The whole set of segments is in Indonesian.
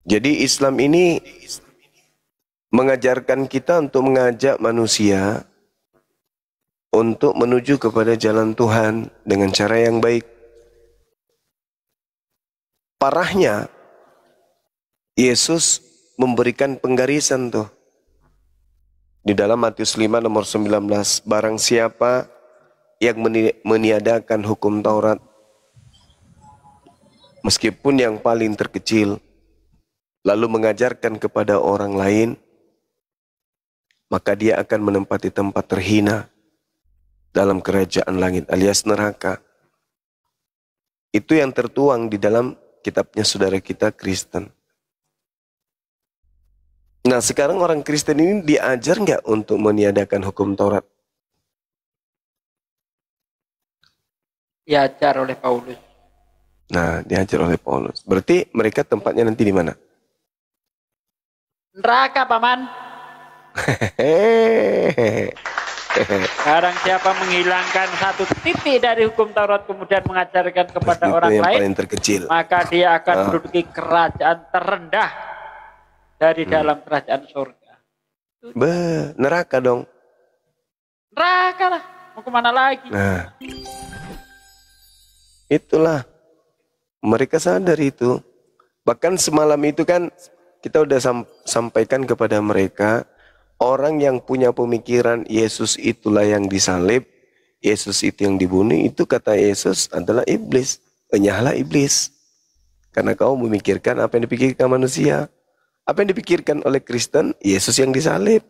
Jadi Islam ini mengajarkan kita untuk mengajak manusia untuk menuju kepada jalan Tuhan dengan cara yang baik. Parahnya, Yesus memberikan penggarisan tuh. Di dalam Matius 5 nomor 19, barang siapa yang meniadakan hukum Taurat, meskipun yang paling terkecil, lalu mengajarkan kepada orang lain, maka dia akan menempati tempat terhina dalam kerajaan langit alias neraka. Itu yang tertuang di dalam kitabnya saudara kita Kristen. Nah sekarang orang Kristen ini diajar nggak untuk meniadakan hukum Taurat? Diajar oleh Paulus. Nah diajar oleh Paulus. Berarti mereka tempatnya nanti di mana? Neraka, Paman. Barang siapa menghilangkan satu titik dari hukum Taurat kemudian mengajarkan kepada orang yang lain, paling terkecil, maka dia akan menduduki kerajaan terendah dari dalam kerajaan surga. Neraka dong. Neraka lah, mau kemana lagi? Nah, itulah mereka sadar itu. Bahkan semalam itu kan kita udah sampaikan kepada mereka, orang yang punya pemikiran Yesus itulah yang disalib, Yesus itu yang dibunuh, itu kata Yesus adalah iblis. Enyahlah iblis. Karena kau memikirkan apa yang dipikirkan manusia. Apa yang dipikirkan oleh Kristen? Yesus yang disalib.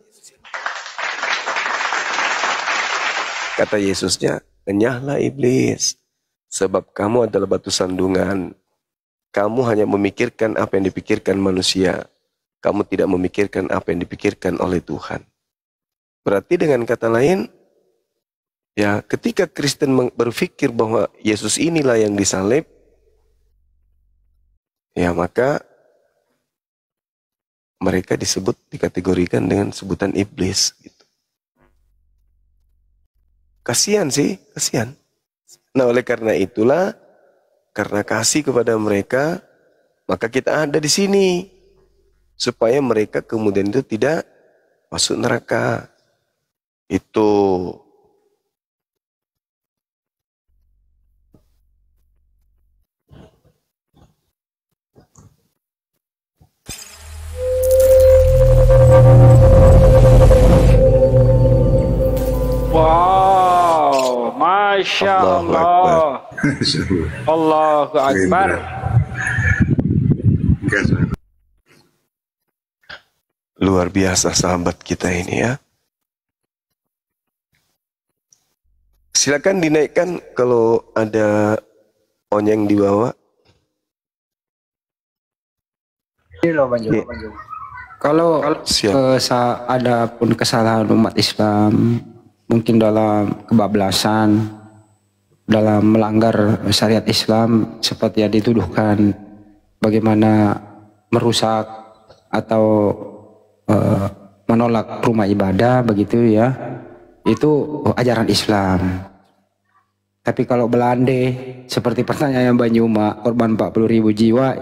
Kata Yesusnya, enyahlah iblis. Sebab kamu adalah batu sandungan. Kamu hanya memikirkan apa yang dipikirkan manusia. Kamu tidak memikirkan apa yang dipikirkan oleh Tuhan. Berarti dengan kata lain, ya ketika Kristen berpikir bahwa Yesus inilah yang disalib, ya maka mereka dikategorikan dengan sebutan iblis. Gitu. Kasihan sih, kasihan. Nah oleh karena itulah, karena kasih kepada mereka, maka kita ada di sini. Supaya mereka kemudian itu tidak masuk neraka. Itu. Wow, Masya Allah. Allahu Akbar. Luar biasa sahabat kita ini ya. Silakan dinaikkan kalau ada onyeng di bawah. Ini loh Bang Jo. Kalau ada pun kesalahan umat Islam, mungkin dalam kebablasan, dalam melanggar syariat Islam seperti yang dituduhkan, bagaimana merusak atau menolak rumah ibadah begitu ya, itu ajaran Islam. Tapi kalau belande seperti pertanyaan Mbak Nyuma, korban 40.000 jiwa,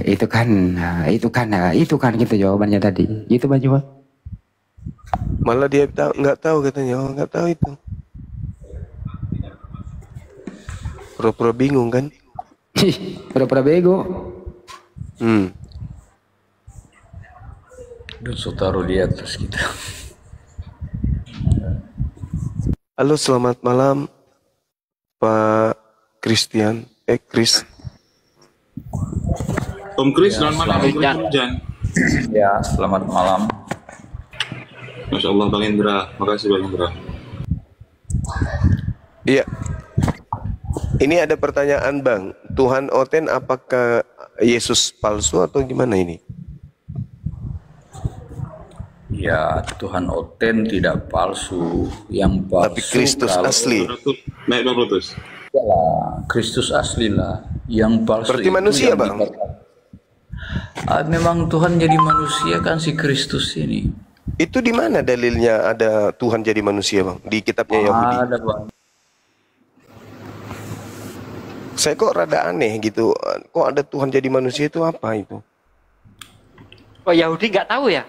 itu kan gitu jawabannya tadi, gitu Mbak Nyuma. Malah dia nggak tahu katanya, nggak tahu itu. Pura-pura bingung kan? Pura-pura bego. Dan taruh di atas kita. Halo, selamat malam Pak Christian. Chris. Om Chris, selamat malam. Jan. Ya, selamat malam. Masya Allah Bang Indra, makasih Bang Indra. Iya. Ini ada pertanyaan Bang, Tuhan Oten apakah Yesus palsu atau gimana ini? Ya, Tuhan Oten tidak palsu, yang palsu tapi Kristus asli. Naik Bang Brutus. Yalah, Kristus asli lah. Yang palsu berarti itu manusia yang Bang? Memang Tuhan jadi manusia kan si Kristus ini. Itu di mana dalilnya ada Tuhan jadi manusia Bang? Di kitabnya Yahudi? Ada Bang. Saya kok rada aneh gitu. Kok ada Tuhan jadi manusia itu apa itu? Kok Yahudi nggak tahu ya?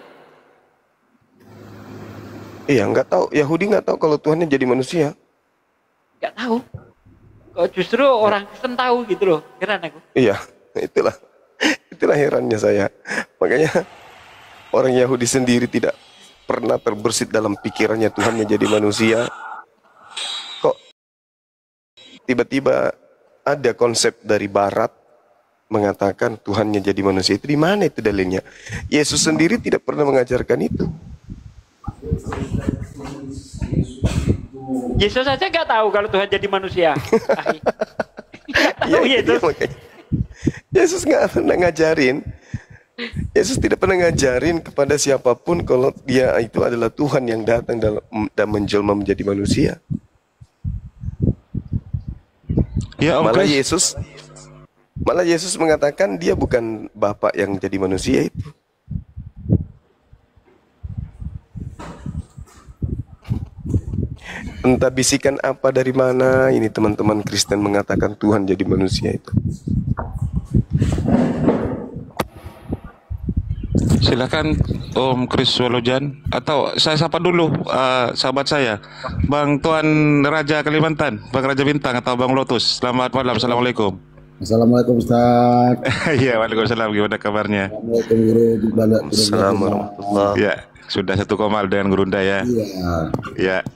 Iya, nggak tahu. Yahudi nggak tahu kalau Tuhannya jadi manusia. Nggak tahu. Kok justru orang Kristen tahu gitu loh. Heran aku. Iya, itulah herannya saya. Makanya orang Yahudi sendiri tidak pernah terbersit dalam pikirannya Tuhannya jadi manusia. Kok tiba-tiba ada konsep dari Barat mengatakan Tuhannya jadi manusia? Itu di mana itu dalilnya? Yesus sendiri tidak pernah mengajarkan itu. Yesus saja nggak tahu kalau Tuhan jadi manusia. Tahu Ya, Yesus. makanya. Yesus nggak pernah ngajarin. Yesus tidak pernah ngajarin kepada siapapun kalau dia itu adalah Tuhan yang datang dan menjelma menjadi manusia. Ya, Om Malah Kris. Yesus mengatakan dia bukan Bapa yang jadi manusia itu. Entah bisikan apa dari mana ini teman-teman Kristen mengatakan Tuhan jadi manusia itu. Silakan Om Kris Walojan, atau saya sapa dulu sahabat saya, Bang Tuan Raja Kalimantan, Bang Raja Bintang atau Bang Lotus. Selamat malam, Assalamualaikum. Assalamualaikum Ustaz. Iya, Waalaikumsalam. Gimana kabarnya? Assalamualaikum Guru. Assalamualaikum warahmatullahi. Ya, sudah satu komal dengan Gurunda ya. Iya. Ya,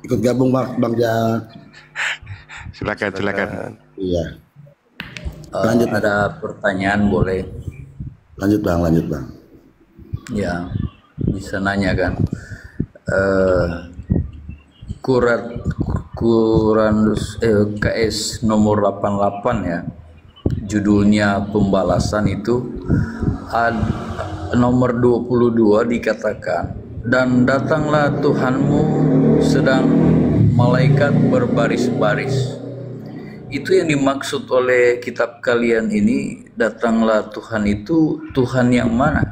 Ikut gabung Bang Jak. silakan. Iya. Lanjut. Ada pertanyaan boleh? Lanjut Bang. Ya, bisa nanya kan? KS nomor 88 ya, judulnya pembalasan itu nomor 22 dikatakan, dan datanglah Tuhanmu sedang malaikat berbaris-baris. Itu yang dimaksud oleh kitab kalian ini, datanglah Tuhan itu Tuhan yang mana?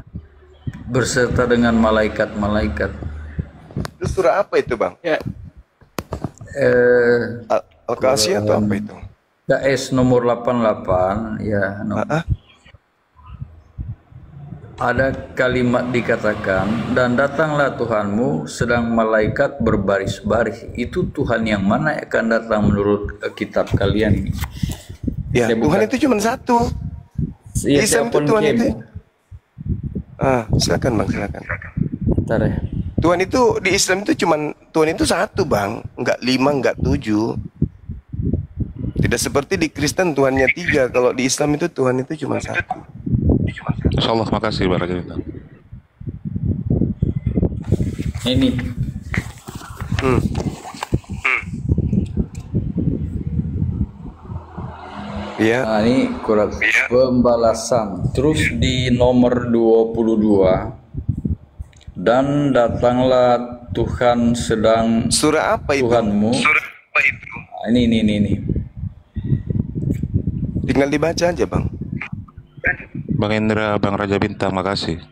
Berserta dengan malaikat-malaikat. Itu surah apa itu, Bang? Ya. Al-Qasiyah atau apa itu? KS nomor 88 ya. Ada kalimat dikatakan, dan datanglah Tuhanmu sedang malaikat berbaris-baris. Itu Tuhan yang mana akan datang menurut kitab kalian ini? Ya, Tuhan itu cuma satu. Ya, Islam itu Tuhan itu. Silakan Bang, silakan. Bentar ya. Tuhan itu di Islam itu Tuhan itu satu, Bang, enggak 5, enggak 7. Tidak seperti di Kristen Tuhannya 3. Kalau di Islam itu Tuhan itu cuma satu. Insyaallah, makasih Bang Raja Bintang. Ini Ya. nah, ini kurat pembalasan. Terus di nomor 22, dan datanglah Tuhan sedang Surah apa itu? Tuhanmu. Nah, ini. Tinggal dibaca aja, Bang. Bang Indra, Bang Raja Bintang, makasih.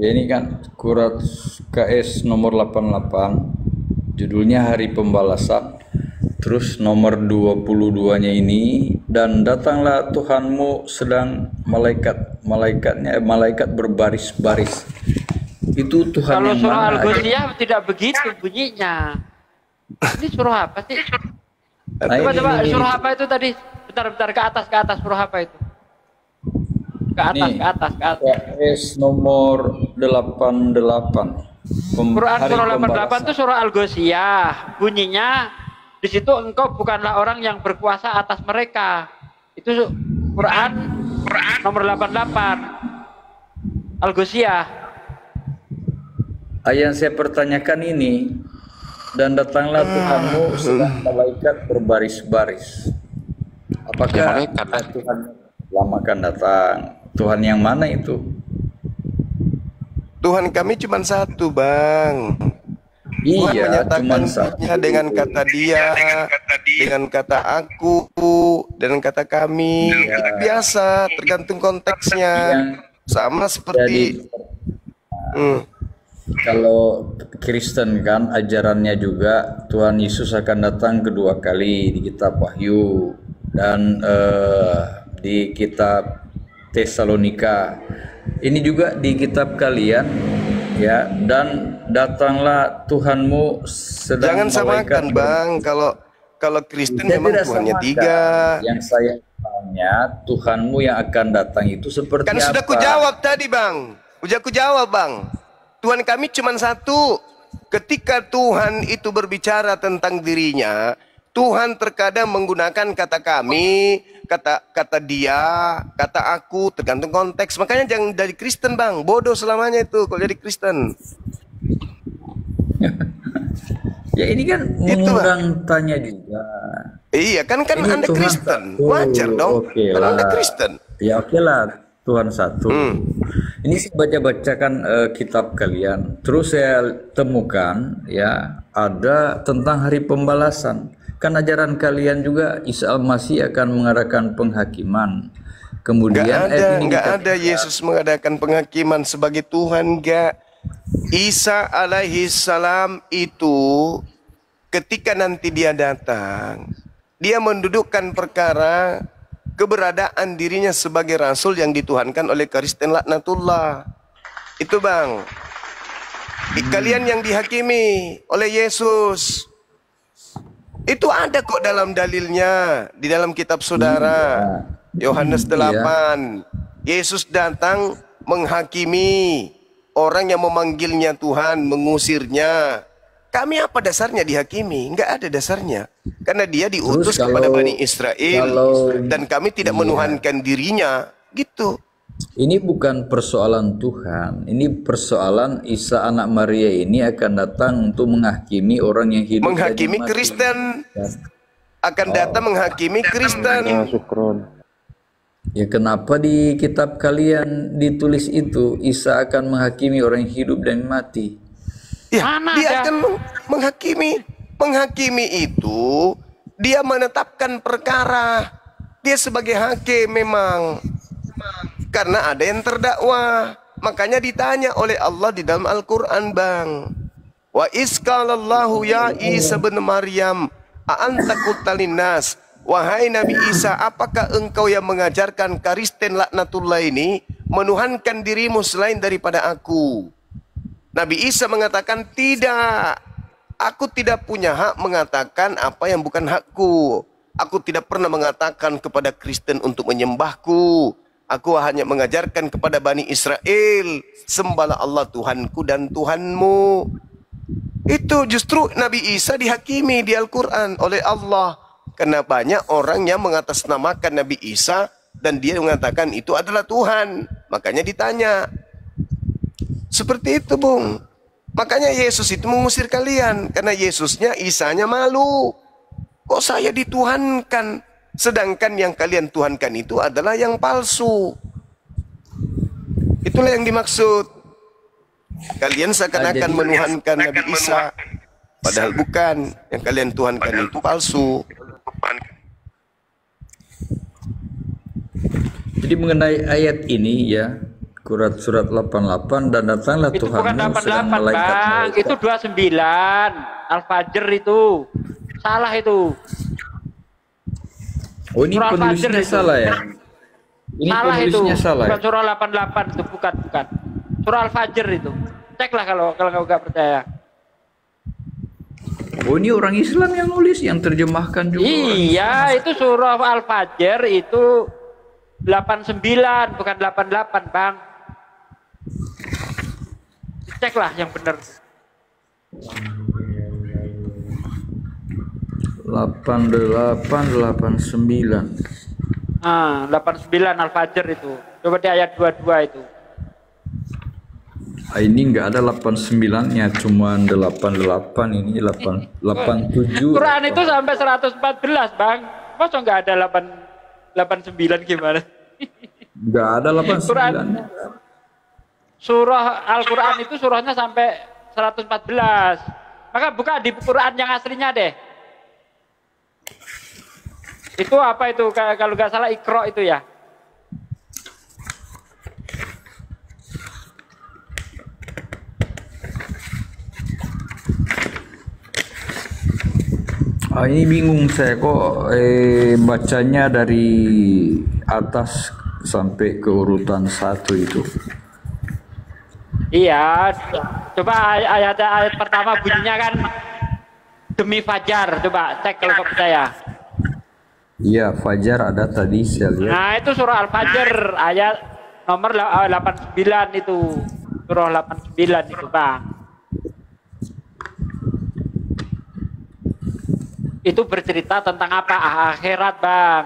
Ya, ini kan kurat KS nomor 88, judulnya Hari Pembalasan. Terus nomor 22-nya ini, dan datanglah Tuhanmu sedang malaikat berbaris-baris. Itu Tuhan Kalau yang surah mana? Al-Ghasyiyah tidak begitu bunyinya. Ini surah apa sih? Nah, Coba ini. surah apa itu tadi? Bentar ke atas surah apa itu? Ke atas. KS nomor 88. Quran Hari surah 88 Pembalasan. itu surah Al-Ghasyiyah. Bunyinya di situ, engkau bukanlah orang yang berkuasa atas mereka. Itu Quran nomor 88. Al-Ghasyiyah. Yang saya pertanyakan ini, dan datanglah Tuhanmu sedang malaikat berbaris-baris. Apakah malaikat? Tuhan lama akan datang? Tuhan yang mana itu? Tuhan kami cuma satu, Bang. Tuhan Iya, menyatakan cuma satu. dirinya dengan kata dia, dengan kata aku, dengan kata kami. Itu biasa, tergantung konteksnya. Sama seperti Kalau Kristen kan ajarannya juga Tuhan Yesus akan datang kedua kali di kitab Wahyu, dan di kitab Tesalonika ini juga di kitab kalian ya, dan datanglah Tuhanmu sedang Jangan samakan bang, kalau Kristen memang Tuhannya 3. Yang saya tanya, Tuhanmu yang akan datang itu seperti Kan apa? sudah kujawab tadi bang, udah kujawab bang. Tuhan kami cuma satu. Ketika Tuhan itu berbicara tentang dirinya, Tuhan terkadang menggunakan kata kami, kata dia, kata aku, tergantung konteks. Makanya jangan jadi Kristen bang, bodoh selamanya itu kalau jadi Kristen. Ya ini kan mengundang tanya juga. Iya kan Ini Anda Tuhan Kristen, satu. wajar dong. Oke Kan Anda lah. Kristen. Ya oke lah, Tuhan satu. Ini saya baca-bacakan kitab kalian. Terus saya temukan ya ada tentang hari pembalasan. Kan ajaran kalian juga Isa Al-Masih akan mengadakan penghakiman. Kemudian Nggak ada Yesus mengadakan penghakiman sebagai Tuhan, nggak. Isa alaihi salam itu ketika nanti dia datang, dia mendudukkan perkara keberadaan dirinya sebagai rasul yang dituhankan oleh Kristen laknatullah. Itu bang. Kalian yang dihakimi oleh Yesus. Itu ada kok dalam dalilnya di dalam kitab saudara. Yohanes 8. Yesus datang menghakimi orang yang memanggilnya Tuhan, mengusirnya. Kami apa dasarnya dihakimi? Enggak ada dasarnya. Karena dia diutus kepada Bani Israel. Dan kami tidak menuhankan dirinya. Gitu. Ini bukan persoalan Tuhan. Ini persoalan Isa anak Maria ini akan datang untuk menghakimi orang yang hidup. Menghakimi Kristen. Akan datang menghakimi Kristen. Ya kenapa di kitab kalian ditulis itu Isa akan menghakimi orang yang hidup dan mati? Ya, dia akan menghakimi. Menghakimi itu dia menetapkan perkara. Dia sebagai hakim memang. Karena ada yang terdakwa. Makanya ditanya oleh Allah di dalam Al-Quran bang. Wa isqalallahu ya Isa bin Maryam a'anta qultalin nas. Wahai Nabi Isa, apakah engkau yang mengajarkan Kristen laknatullah ini menuhankan dirimu selain daripada aku? Nabi Isa mengatakan, tidak. Aku tidak punya hak mengatakan apa yang bukan hakku. Aku tidak pernah mengatakan kepada Kristen untuk menyembahku. Aku hanya mengajarkan kepada Bani Israel, sembahlah Allah Tuhanku dan Tuhanmu. Itu justru Nabi Isa dihakimi di Al-Quran oleh Allah. Karena banyak orang yang mengatasnamakan Nabi Isa dan dia mengatakan itu adalah Tuhan. Makanya ditanya. Seperti itu bung. Makanya Yesus itu mengusir kalian. Karena Yesusnya, Isanya malu. Kok saya dituhankan? Sedangkan yang kalian tuhankan itu adalah yang palsu. Itulah yang dimaksud. Kalian seakan-akan menuhankan Nabi Isa. Padahal bukan. Yang kalian tuhankan itu palsu. Jadi mengenai ayat ini ya, surat 88 dan datanglah itu Tuhanmu bukan 88 sedang bang, malaikat. itu 29 Al-Fajr itu. Salah itu. Oh ini Surah penulisnya Al-Fajr salah ya? Ini salah itu. penulisnya salah ya? Bukan surah 88 itu, bukan. Surah Al-Fajr itu. Ceklah kalau nggak percaya. Oh ini orang Islam yang nulis, yang terjemahkan juga. Iya, itu surah Al-Fajr itu 89 bukan 88 bang. Ceklah yang benar. 8889. 89 Al-Fajr itu. Coba di ayat 22 itu. Ini enggak ada 89-nya, cuma 88, ini 87. Quran itu sampai 114 bang. Masa nggak ada 89 gimana? Enggak ada 89. Surah Al-Quran itu surahnya sampai 114. Maka buka di Quran yang aslinya deh. Itu apa itu? Kalau nggak salah Iqra itu ya. Ini bingung saya kok bacanya dari atas sampai ke urutan 1 itu. Iya, coba ayat pertama bunyinya kan demi fajar. Coba cek kalau nggak percaya. Iya, fajar ada tadi saya lihat. Nah, itu surah Al-Fajr ayat nomor 89 itu. Surah 89 itu, Bang. Itu bercerita tentang apa? Akhirat, Bang.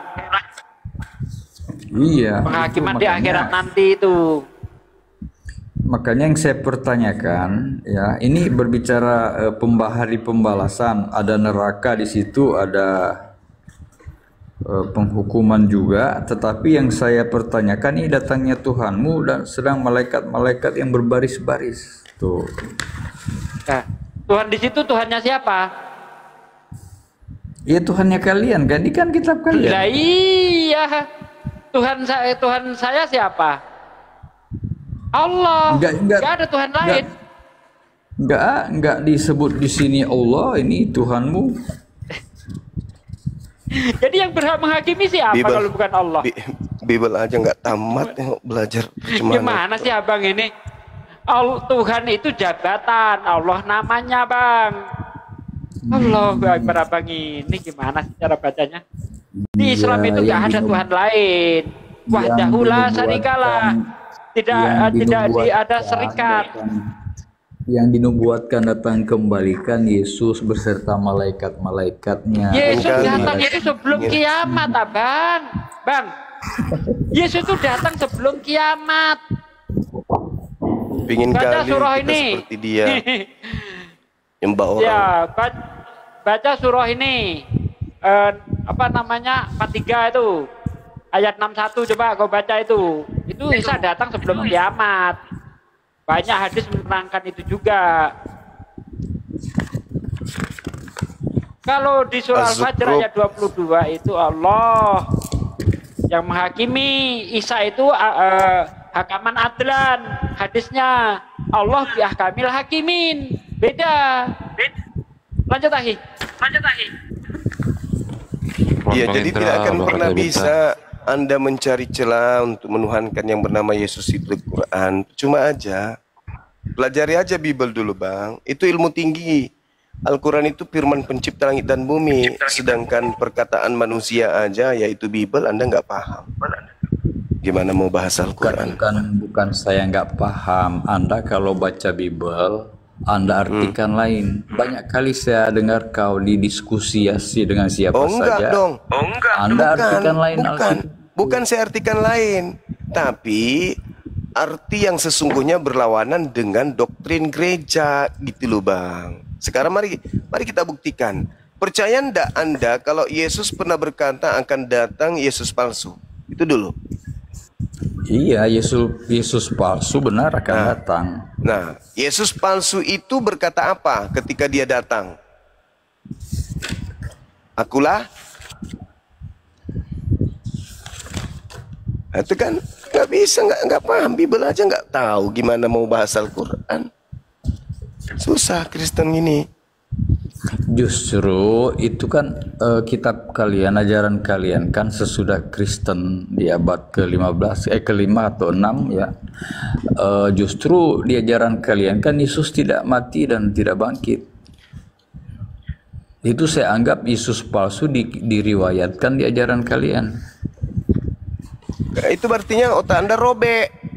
Iya. Penghakiman itu di makanya. akhirat nanti itu. Makanya yang saya pertanyakan, ya, ini berbicara hari pembalasan, ada neraka di situ, ada penghukuman juga. Tetapi yang saya pertanyakan, ini datangnya Tuhanmu dan sedang malaikat-malaikat yang berbaris-baris. Tuh. Nah, Tuhan di situ Tuhannya siapa? Ya Tuhannya kalian kan, ini kan kitab kalian. Lah iya. Tuhan saya siapa? Allah. Enggak ada Tuhan lain. Enggak disebut di sini Allah, ini Tuhanmu. Jadi yang berhak menghakimi siapa kalau bukan Allah? Bible aja nggak tamat belajar. Gimana sih abang ini? Tuhan itu jabatan, Allah namanya bang. Allah Akbar abang ini gimana sih cara bacanya? Di Islam itu nggak ada Tuhan lain. Wahdahu la syarikalah. Tidak ada serikat. Yang dinubuatkan datang kembalikan Yesus beserta malaikat-malaikatnya. Yesus datang itu sebelum kiamat, abang. Bang, Yesus itu datang sebelum kiamat. Pingin Baca kali surah kita ini. seperti dia. Nyembah orang. Ya, baca surah ini. Apa namanya? 43 itu. Ayat 61 coba kau baca itu. Itu Isa datang sebelum kiamat. Banyak hadis menerangkan itu juga. Kalau di surah Al-Fajr ayat 22 itu Allah yang menghakimi. Isa itu hakaman adlan. Hadisnya Allah biahkamil hakimin. Beda. Lanjut lagi. Iya, jadi tidak akan pernah bisa Anda mencari celah untuk menuhankan yang bernama Yesus itu di Quran. Cuma aja pelajari aja Bible dulu bang. Itu ilmu tinggi. Al-Quran itu firman pencipta langit dan bumi. Sedangkan perkataan manusia aja yaitu Bible Anda nggak paham. Gimana mau bahas Al-Quran? Bukan saya nggak paham. Anda kalau baca Bible, Anda artikan lain. Banyak kali saya dengar kau didiskusiasi dengan siapa enggak saja. dong. Enggak. Anda artikan lain. Bukan saya artikan lain. Tapi arti yang sesungguhnya berlawanan dengan doktrin gereja gitu loh bang. Sekarang mari kita buktikan. Percaya ndak Anda kalau Yesus pernah berkata akan datang Yesus palsu? Itu dulu. Iya, Yesus palsu benar akan datang. Nah, Yesus palsu itu berkata apa ketika dia datang? Akulah. Nah, itu kan nggak bisa, nggak paham Bible aja nggak tahu gimana mau bahas Al-Quran. Susah Kristen ini. Justru itu kan kitab kalian, ajaran kalian kan sesudah Kristen di abad ke-15, ke-5 atau 6 ya. Justru di ajaran kalian kan Yesus tidak mati dan tidak bangkit. Itu saya anggap Yesus palsu diriwayatkan di ajaran kalian. Itu artinya otak Anda robek.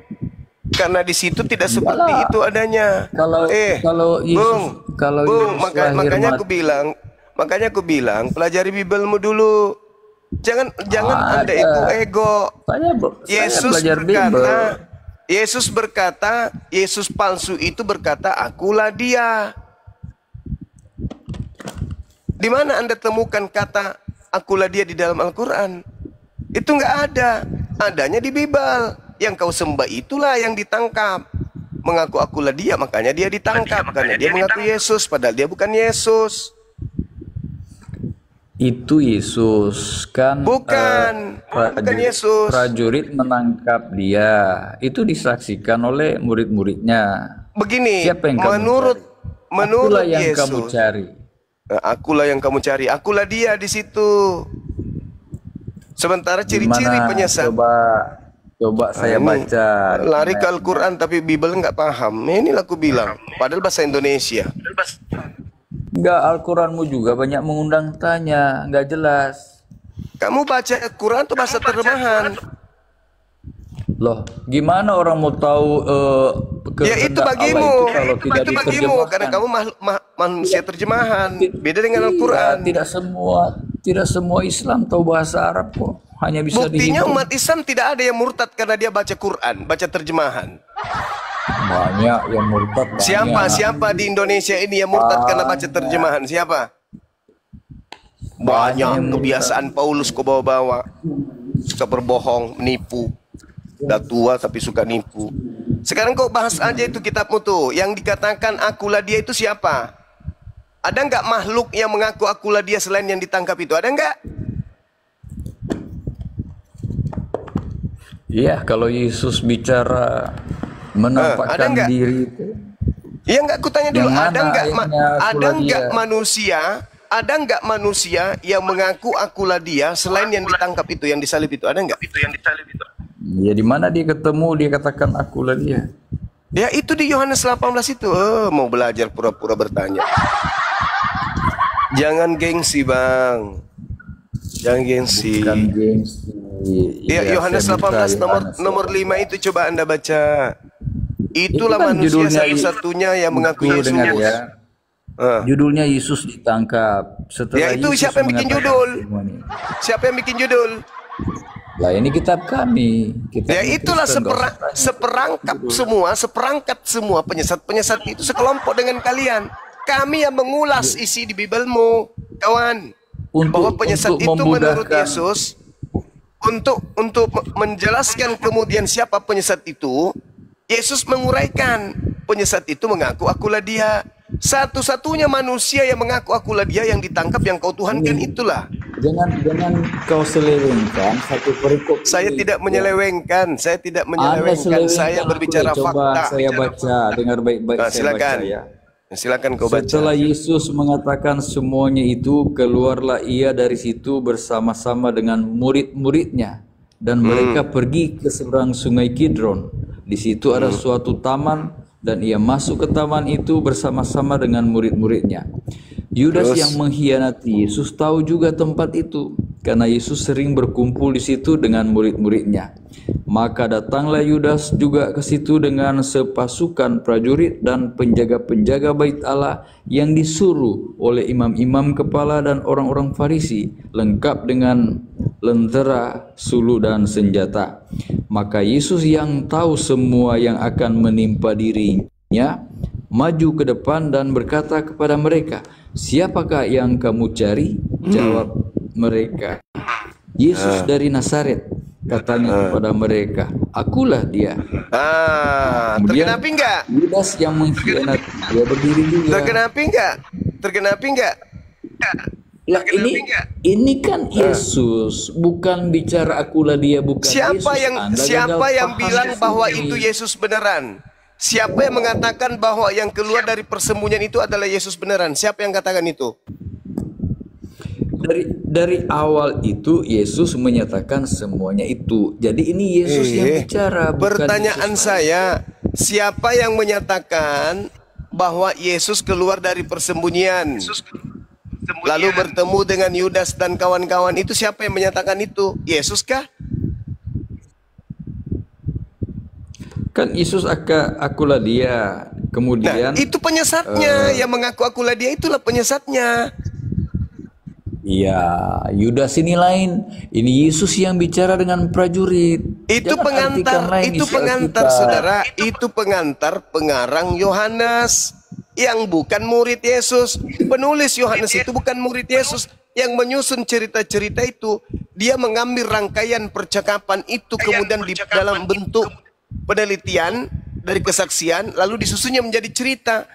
Karena di situ tidak seperti itu adanya. Kalau Yesus, makanya aku bilang pelajari Biblemu dulu. Jangan Anda itu ego. Yesus berkata, Yesus palsu itu berkata, akulah dia. Di mana Anda temukan kata akulah dia di dalam Al-Quran? Itu nggak ada. Adanya di Bible. Yang kau sembah itulah yang ditangkap. Mengaku akulah dia, makanya dia ditangkap. Karena dia mengaku Yesus, padahal dia bukan Yesus. Itu Yesus kan? Bukan Yesus. Prajurit menangkap dia. Itu disaksikan oleh murid-muridnya. Begini, siapa yang menurut yang Yesus, kamu cari. Akulah yang kamu cari. Akulah dia di situ. Sementara ciri-ciri penyesat. Coba saya baca. Lari ke Al-Quran tapi Bible nggak paham. Inilah aku bilang. Padahal bahasa Indonesia. Enggak, Al-Quranmu juga banyak mengundang tanya, nggak jelas. Kamu baca Al-Quran tuh bahasa terjemahan. Loh, gimana orang mau tahu Ya itu kehendak Allah bagimu. itu kalau tidak Itu bagimu diterjemahkan? karena kamu manusia terjemahan. Beda dengan Al-Quran. Tidak semua Islam tahu bahasa Arab kok. Hanya bisa Buktinya dihitung. umat Islam tidak ada yang murtad karena dia baca Quran, baca terjemahan. Banyak yang murtad. Siapa di Indonesia ini yang murtad karena baca terjemahan? Siapa? Banyak kebiasaan Paulus kau bawa-bawa. Suka berbohong, menipu. Udah tua tapi suka nipu. Sekarang kau bahas aja itu kitabmu tuh. Yang dikatakan akulah dia itu siapa? Ada nggak makhluk yang mengaku akulah dia selain yang ditangkap itu? Ada nggak? Iya, kalau Yesus bicara menampakkan ada diri itu. Ya nggak, kutanya dulu. Yang mana Ada nggak ayatnya akulah dia? manusia? Ada nggak manusia yang mengaku akulah dia selain yang ditangkap itu, yang disalib itu? Ada nggak? Ya di mana dia ketemu dia katakan akulah dia. Ya itu di Yohanes 18 itu. Mau belajar pura-pura bertanya. Jangan gengsi bang. Jangan gengsi. Bukan gengsi. Ya, Iya, Yohanes saya buka 18 nomor 5 itu coba Anda baca. Itulah kan manusia judulnya satu-satunya yang mengaku Yesus. dengar ya. Judulnya Yesus ditangkap. Setelah Ya itu Yesus siapa yang bikin mengatakan judul? semua ini. Siapa yang bikin judul? Lah ini kitab kami. Ya itulah seperangkat semua penyesat-penyesat itu sekelompok dengan kalian. Kami yang mengulas isi di Biblemu, kawan. Bahwa penyesat itu menurut Yesus untuk menjelaskan kemudian siapa penyesat itu, Yesus menguraikan penyesat itu mengaku akulah dia. Satu-satunya manusia yang mengaku akulah dia yang ditangkap yang kau tuhankan itulah. Jangan kau selewengkan satu perikop. Saya tidak menyelewengkan, saya berbicara fakta. Saya baca, dengar baik-baik. Silakan. Silakan kau baca. Setelah Yesus mengatakan semuanya itu, keluarlah ia dari situ bersama-sama dengan murid-muridnya, dan mereka pergi ke seberang sungai Kidron. Di situ ada suatu taman, dan ia masuk ke taman itu bersama-sama dengan murid-muridnya. Yudas yang mengkhianati Yesus tahu juga tempat itu, karena Yesus sering berkumpul di situ dengan murid-muridnya. Maka datanglah Yudas juga ke situ dengan sepasukan prajurit dan penjaga-penjaga bait Allah yang disuruh oleh imam-imam kepala dan orang-orang Farisi, lengkap dengan lentera, sulu dan senjata. Maka Yesus yang tahu semua yang akan menimpa dirinya, maju ke depan dan berkata kepada mereka, "Siapakah yang kamu cari?" Jawab mereka, "Yesus dari Nazaret." Katanya kepada mereka, "Akulah dia." Kemudian Tergenapi enggak? Yudas yang mengkhianati dia berdiri juga. Tergenapi enggak? Lah ini kan Yesus, bukan bicara akulah dia, bukan Siapa Yesus. siapa yang bilang bahwa itu Yesus beneran? Siapa yang mengatakan bahwa yang keluar dari persembunyian itu adalah Yesus beneran? Siapa yang katakan itu? Dari awal itu Yesus menyatakan semuanya itu. Jadi ini Yesus yang bicara. Pertanyaan saya, siapa yang menyatakan bahwa Yesus keluar dari persembunyian? Lalu bertemu dengan Yudas dan kawan-kawan itu, siapa yang menyatakan itu? Yesus kah? Kan Yesus akulah dia. Kemudian itu penyesatnya yang mengaku akulah dia, itulah penyesatnya. Iya, Yudas ini lain. Ini Yesus yang bicara dengan prajurit. Itu pengantar, saudara. Itu pengantar pengarang Yohanes yang bukan murid Yesus. Penulis Yohanes itu bukan murid Yesus. Yang menyusun cerita-cerita itu, dia mengambil rangkaian percakapan itu kemudian di dalam bentuk penelitian dari kesaksian, lalu disusunnya menjadi cerita.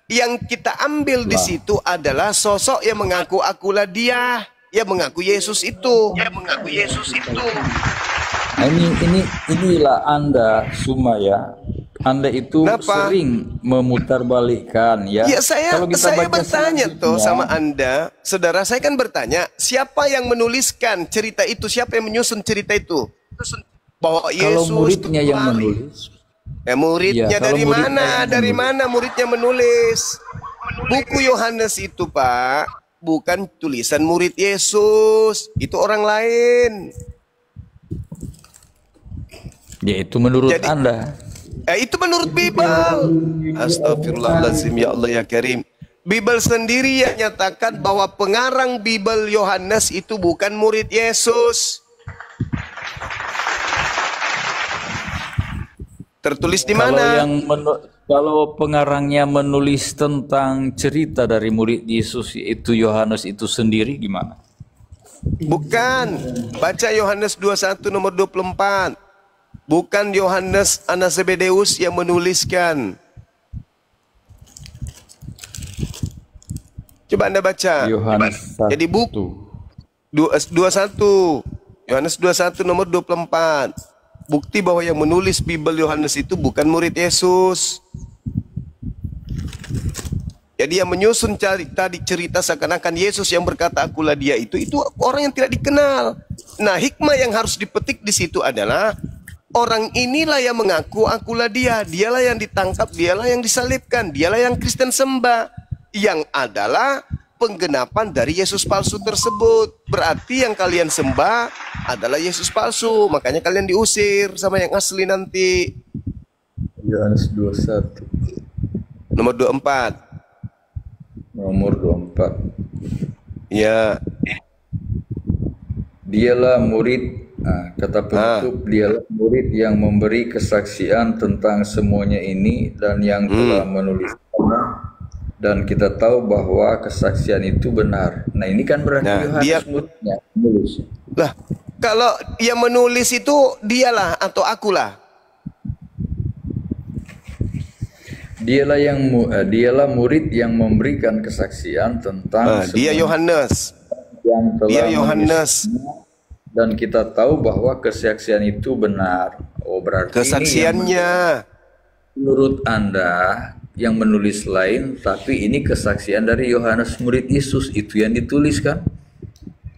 Yang kita ambil di situ adalah sosok yang mengaku akulah dia, yang mengaku Yesus itu. Nah, inilah Anda semua ya. Anda itu sering memutarbalikkan ya. Ya saya bertanya tuh sama Anda, saudara, saya kan bertanya, siapa yang menuliskan cerita itu? Siapa yang menyusun cerita itu? bahwa Kalau Yesus muridnya itu yang lari. menulis, Muridnya Iya, kalau dari muridnya mana? yang Dari menulis. mana muridnya menulis? Buku Yohanes itu, Pak, bukan tulisan murid Yesus. Itu orang lain. yaitu menurut Jadi- Anda. Itu menurut Bible. Astagfirullahaladzim, ya Allah ya Karim. Bible sendiri yang nyatakan bahwa pengarang Bible Yohanes itu bukan murid Yesus. Tertulis di Kalau mana? kalau pengarangnya menulis tentang cerita dari murid Yesus itu Yohanes itu sendiri gimana? Bukan. Baca Yohanes 21 nomor 24. Bukan Yohanes anak Zebedeus yang menuliskan. Coba Anda baca. Yohanes Jadi 21. Yohanes 21 nomor 24. Bukti bahwa yang menulis Bible Yohanes itu bukan murid Yesus. Jadi yang menyusun tadi cerita seakan-akan Yesus yang berkata akulah dia itu orang yang tidak dikenal. Nah, hikmah yang harus dipetik di situ adalah orang inilah yang mengaku akulah dia. Dialah yang ditangkap, dialah yang disalibkan, dialah yang Kristen sembah, yang adalah penggenapan dari Yesus palsu tersebut. Berarti yang kalian sembah adalah Yesus palsu, makanya kalian diusir sama yang asli nanti. Yohanes 21 Nomor 24. nomor 24. Ya, Dialah murid, kata penutup, dialah murid yang memberi kesaksian tentang semuanya ini dan yang telah menuliskannya, dan kita tahu bahwa kesaksian itu benar. Nah ini kan berarti Nah, Yohanes dia- muridnya menulis. lah kalau yang menulis itu dialah atau akulah. Dialah murid yang memberikan kesaksian tentang Dia Yohanes. yang telah Dia Yohanes. menulisnya, dan kita tahu bahwa kesaksian itu benar. Oh berarti ini yang Kesaksiannya. menurut Anda yang menulis lain, tapi ini kesaksian dari Yohanes murid Yesus itu yang dituliskan.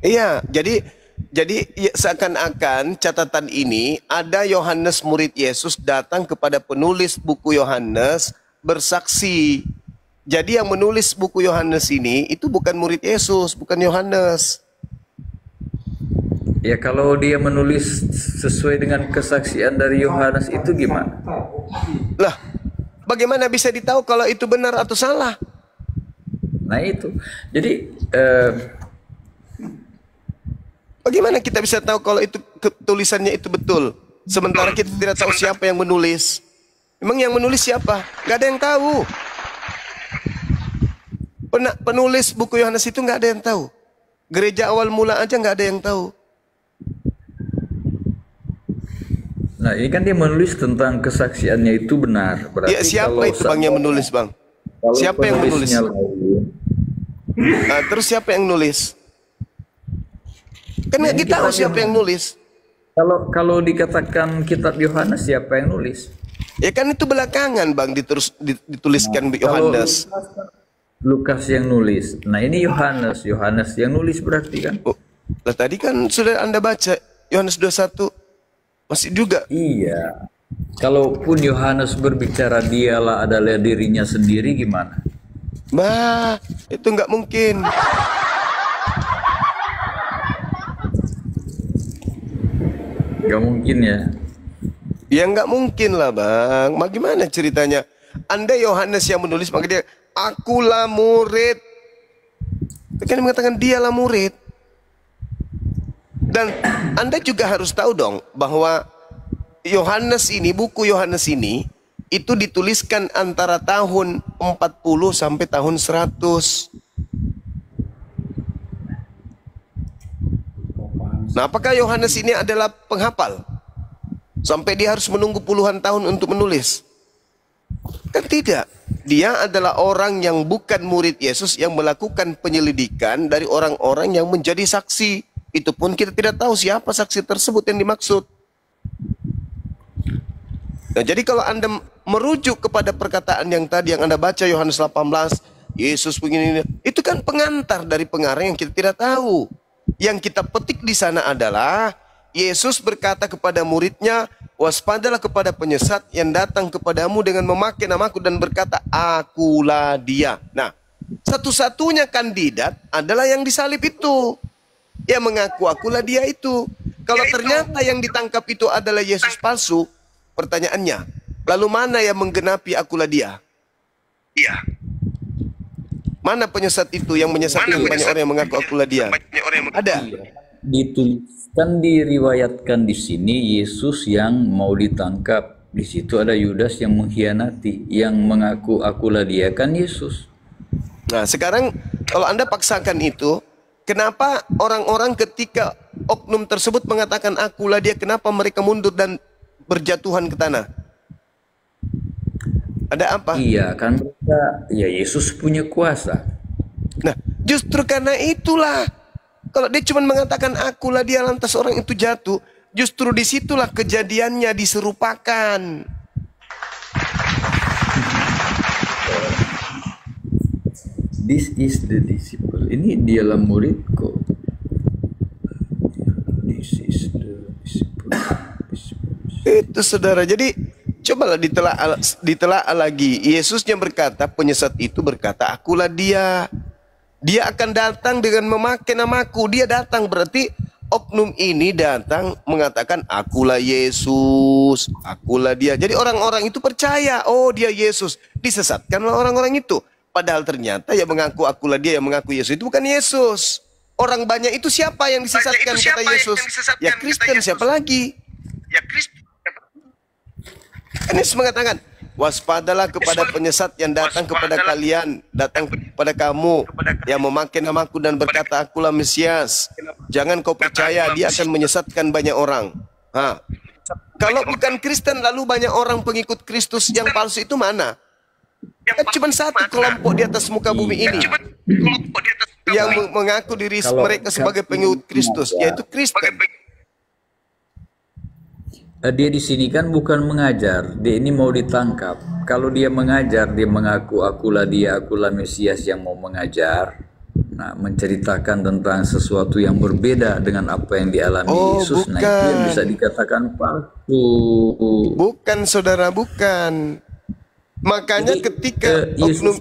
Iya, jadi ya, seakan-akan catatan ini ada Yohanes murid Yesus datang kepada penulis buku Yohanes bersaksi. Jadi yang menulis buku Yohanes ini itu bukan murid Yesus, bukan Yohanes. Ya kalau dia menulis sesuai dengan kesaksian dari Yohanes itu gimana? Lah, bagaimana bisa ditahu kalau itu benar atau salah? Nah itu. Jadi Bagaimana kita bisa tahu kalau itu tulisannya itu betul? Sementara kita tidak tahu siapa yang menulis. Emang yang menulis siapa? Gak ada yang tahu. Penulis buku Yohanes itu gak ada yang tahu. Gereja awal mula aja gak ada yang tahu. nah ini kan dia menulis tentang kesaksiannya itu benar. Berarti Ya, siapa kalau itu bang yang menulis bang? kalau Siapa yang menulis? penulisnya lain, Nah, terus siapa yang nulis? Kan nggak Ini kita tahu kita siapa yang nulis. kalau dikatakan kitab Yohanes siapa yang nulis? Ya kan itu belakangan bang dituliskan Kalau Yohanes. Lukas yang nulis. Nah ini Yohanes yang nulis berarti kan? Oh, lah tadi kan sudah Anda baca Yohanes 21 masih juga. Iya. Kalaupun Yohanes berbicara dialah adalah dirinya sendiri gimana? Bah, itu nggak mungkin. Gak mungkin ya. Ya nggak mungkin lah bang. Bagaimana ceritanya? Anda Yohanes yang menulis, maka dia akulah murid. Kan mengatakan dialah murid. Dan Anda juga harus tahu dong bahwa Yohanes ini, buku Yohanes ini itu dituliskan antara tahun 40 sampai tahun 100. Nah, apakah Yohanes ini adalah penghafal? Sampai dia harus menunggu puluhan tahun untuk menulis? Kan tidak. Dia adalah orang yang bukan murid Yesus yang melakukan penyelidikan dari orang-orang yang menjadi saksi. Itu pun kita tidak tahu siapa saksi tersebut yang dimaksud. Nah, jadi kalau Anda merujuk kepada perkataan yang tadi yang Anda baca Yohanes 18, Yesus begini, itu kan pengantar dari pengarang yang kita tidak tahu. Yang kita petik di sana adalah Yesus berkata kepada muridnya, waspadalah kepada penyesat yang datang kepadamu dengan memakai namaku dan berkata, akulah dia. Nah, satu-satunya kandidat adalah yang disalib itu. Yang mengaku akulah dia itu. Kalau ternyata yang ditangkap itu adalah Yesus palsu, pertanyaannya, lalu mana yang menggenapi akulah dia? Iya. Mana penyesat itu yang menyesatkan banyak orang yang mengaku akulah dia? Ada. Dituliskan, diriwayatkan di sini Yesus yang mau ditangkap. Di situ ada Yudas yang mengkhianati, yang mengaku akulah dia kan Yesus. Nah, sekarang kalau Anda paksakan itu, kenapa orang-orang ketika oknum tersebut mengatakan akulah dia, kenapa mereka mundur dan berjatuhan ke tanah? Ada apa? Iya, kan mereka, ya Yesus punya kuasa. Nah, justru karena itulah, kalau dia cuma mengatakan akulah dia lantas orang itu jatuh, justru disitulah kejadiannya diserupakan. This is the disciple. Ini dialah muridku. This is the disciple. Itu saudara, jadi cobalah ditelaah lagi. Yesusnya berkata, penyesat itu berkata, akulah dia. Dia akan datang dengan memakai namaku. Dia datang berarti oknum ini datang mengatakan akulah Yesus, akulah dia. Jadi orang-orang itu percaya, oh dia Yesus. Disesatkanlah orang-orang itu. Padahal ternyata yang mengaku akulah dia, yang mengaku Yesus itu bukan Yesus. Orang banyak itu siapa yang disesatkan kata Yesus? Ya Kristen, siapa lagi? Ya Kristen. Yesus mengatakan, waspadalah kepada penyesat yang datang kepada kalian, datang kepada kamu, yang memakai namaku dan berkata akulah Mesias. Jangan kau percaya, dia akan menyesatkan banyak orang. Kalau bukan Kristen lalu banyak orang pengikut Kristus yang palsu itu mana? Kan cuma satu kelompok di atas muka bumi ini yang mengaku diri mereka sebagai pengikut Kristus, yaitu Kristen. Dia di sini kan bukan mengajar, dia ini mau ditangkap. Kalau dia mengajar, dia mengaku akulah dia, akulah Mesias yang mau mengajar. Nah, menceritakan tentang sesuatu yang berbeda dengan apa yang dialami Yesus. Nah, itu yang bisa dikatakan palsu. Bukan, saudara, bukan. Makanya jadi, ketika oknum,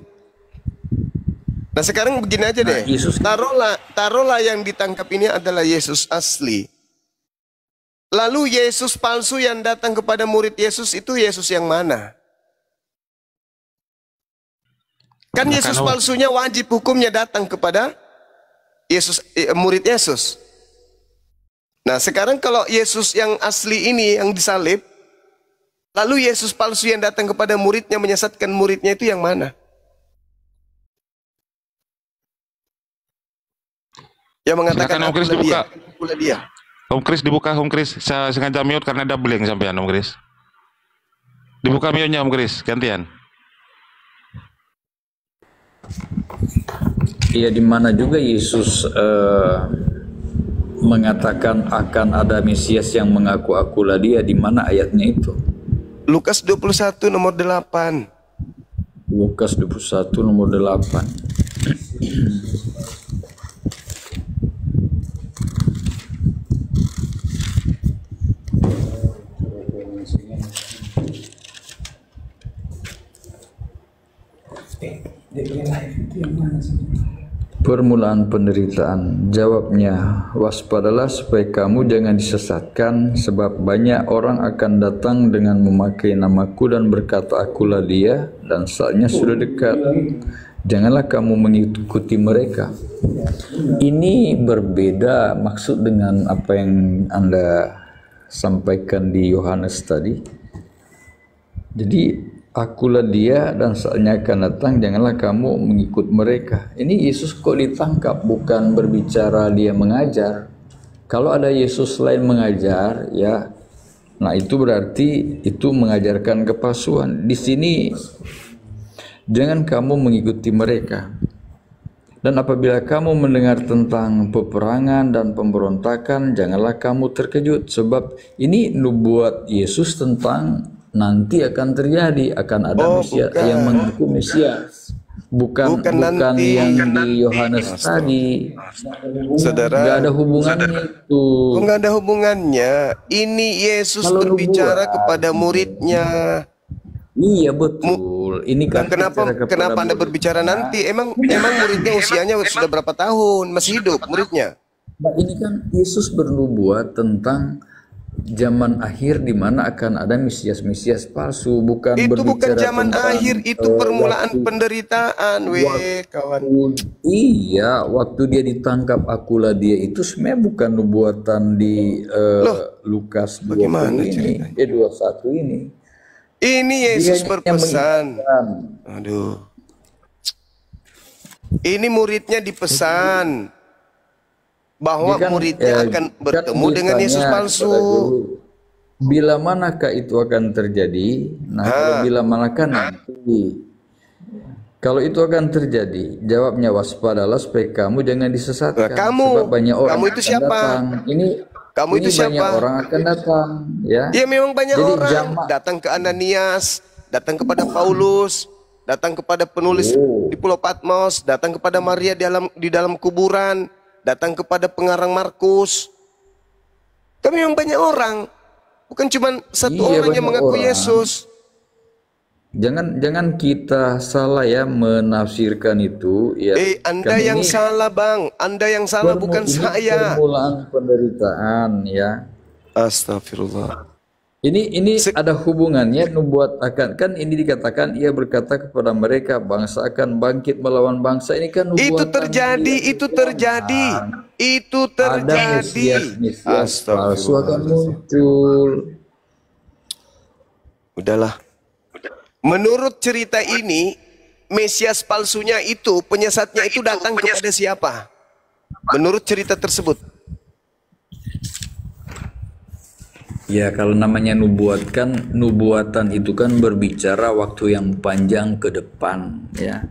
nah sekarang begini aja deh, taruhlah yang ditangkap ini adalah Yesus asli. Lalu Yesus palsu yang datang kepada murid Yesus itu Yesus yang mana? Kan Yesus palsunya wajib hukumnya datang kepada Yesus, murid Yesus. Nah sekarang kalau Yesus yang asli ini yang disalib, lalu Yesus palsu yang datang kepada muridnya menyesatkan muridnya itu yang mana? Yang mengatakan akulah dia. Om Kris dibuka, Om Kris. Saya sengaja mute karena doubling sampean, Om Kris. Dibuka mute-nya, Om Kris, gantian. Iya, di mana juga Yesus mengatakan akan ada Mesias yang mengaku akulah dia, di mana ayatnya itu? Lukas 21 nomor 8. Lukas 21 nomor 8. Permulaan penderitaan, jawabnya, waspadalah supaya kamu jangan disesatkan, sebab banyak orang akan datang dengan memakai namaku dan berkata akulah dia, dan saatnya sudah dekat. Janganlah kamu mengikuti mereka. Ini berbeda maksud dengan apa yang Anda sampaikan di Yohanes tadi. Jadi akulah dia dan saatnya akan datang, janganlah kamu mengikut mereka. Ini Yesus kok ditangkap, bukan berbicara dia mengajar. Kalau ada Yesus lain mengajar, ya, nah itu berarti itu mengajarkan kepalsuan. Di sini, jangan kamu mengikuti mereka. Dan apabila kamu mendengar tentang peperangan dan pemberontakan, janganlah kamu terkejut, sebab ini nubuat Yesus tentang nanti akan terjadi, akan ada Mesias yang mengaku Mesias. Bukan nanti. yang di Yohanes tadi. Saudara, Nggak ada hubungannya itu. nggak ada hubungannya. Ini Yesus Kalau berbicara nubuat, kepada muridnya. Iya betul. Ini Nah, kan kenapa bicara kepada kenapa Anda murid. berbicara nanti? Emang muridnya usianya sudah berapa tahun? Masih hidup muridnya? Nah, ini kan Yesus bernubuat tentang zaman akhir di mana akan ada Mesias palsu, bukan Itu bukan berbicara zaman tentang, akhir, itu permulaan waktu- penderitaan, kawan. Iya, waktu dia ditangkap akulah dia itu sebenarnya bukan nubuatan di Lukas 20 bagaimana ini, ceritanya? 21 ini. Ini Dia Yesus hanya berpesan. mengingatkan. Aduh. Ini muridnya dipesan bahwa Dia kan, muridnya akan bertemu dengan Yesus ditanya palsu. kepada guru, bila manakah itu akan terjadi? Nah, kalau bila manakah nanti. Kalau itu akan terjadi, jawabnya waspadalah supaya kamu jangan disesatkan. Nah, kamu. Sebab banyak orang Kamu itu akan siapa? datang. Kamu Ini itu siapa? banyak orang akan datang, ya. Ya memang banyak Jadi orang jamak. datang ke Ananias, datang kepada Paulus, datang kepada penulis di Pulau Patmos, datang kepada Maria di dalam kuburan, datang kepada pengarang Markus. Kami memang banyak orang, bukan cuma satu Iya, orang yang banyak mengaku orang. Yesus. Jangan kita salah ya menafsirkan itu, ya. Anda Kan yang ini salah, Bang. Anda yang salah, bukan ini saya. permulaan penderitaan, ya. Astagfirullah. Ini ada hubungannya nubuat akan, kan ini dikatakan ia berkata kepada mereka bangsa akan bangkit melawan bangsa, ini kan nubuatan Itu terjadi, itu terjadi. Itu ada terjadi. Mesias palsu akan Astagfirullah. muncul. Udahlah. Menurut cerita ini, Mesias palsunya itu, penyesatnya itu datang kepada siapa? Menurut cerita tersebut. Ya, kalau namanya nubuat kan, nubuatan itu kan berbicara waktu yang panjang ke depan, ya.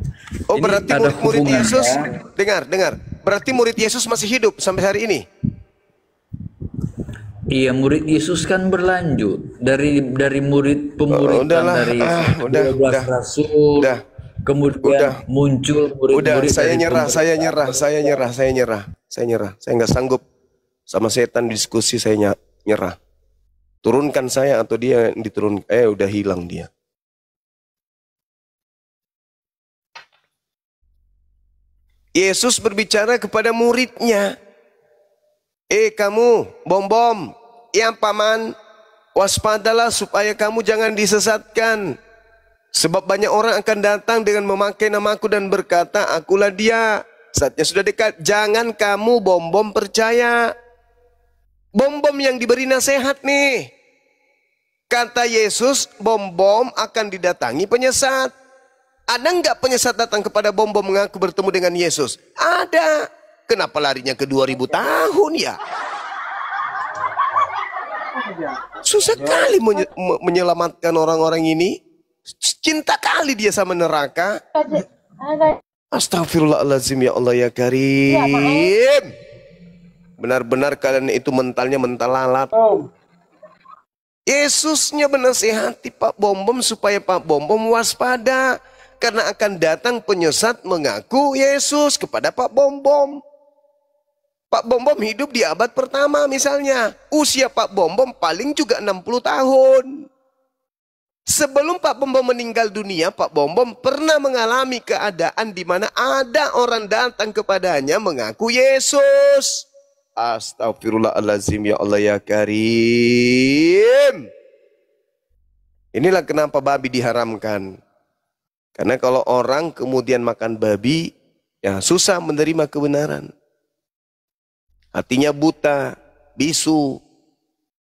Oh, Ini berarti ada murid hubungannya. Yesus, dengar. Berarti murid Yesus masih hidup sampai hari ini. Iya, murid Yesus kan berlanjut dari murid pemuridan udahlah. dari Udah. 12 rasul, Udah. kemudian muncul murid-murid Saya dari nyerah. Saya nggak sanggup sama setan diskusi, saya nyerah. Turunkan saya atau dia yang diturunkan. Udah hilang dia. Yesus berbicara kepada muridnya. Kamu, bom-bom, yang paman, waspadalah supaya kamu jangan disesatkan. Sebab banyak orang akan datang dengan memakai namaku dan berkata, akulah dia. Saatnya sudah dekat. Jangan kamu, bom-bom, percaya. Bom-bom yang diberi nasihat nih. Kata Yesus, bom-bom akan didatangi penyesat. Ada nggak penyesat datang kepada bom-bom mengaku bertemu dengan Yesus? Ada. Kenapa larinya ke 2000 tahun ya? Susah kali menyelamatkan orang-orang ini. Cinta kali dia sama neraka. Astagfirullahaladzim, ya Allah ya Karim. Benar-benar kalian itu mentalnya mental lalat. Yesusnya menasihati Pak Bom-bom supaya Pak Bom-bom waspada. Karena akan datang penyesat mengaku Yesus kepada Pak Bom-bom. Pak Bom-bom hidup di abad pertama misalnya. Usia Pak Bom-bom paling juga 60 tahun. Sebelum Pak Bom-bom meninggal dunia, Pak Bom-bom pernah mengalami keadaan di mana ada orang datang kepadanya mengaku Yesus. Astagfirullahaladzim, ya Allah ya Karim. Inilah kenapa babi diharamkan. Karena kalau orang kemudian makan babi, ya susah menerima kebenaran. Hatinya buta, bisu,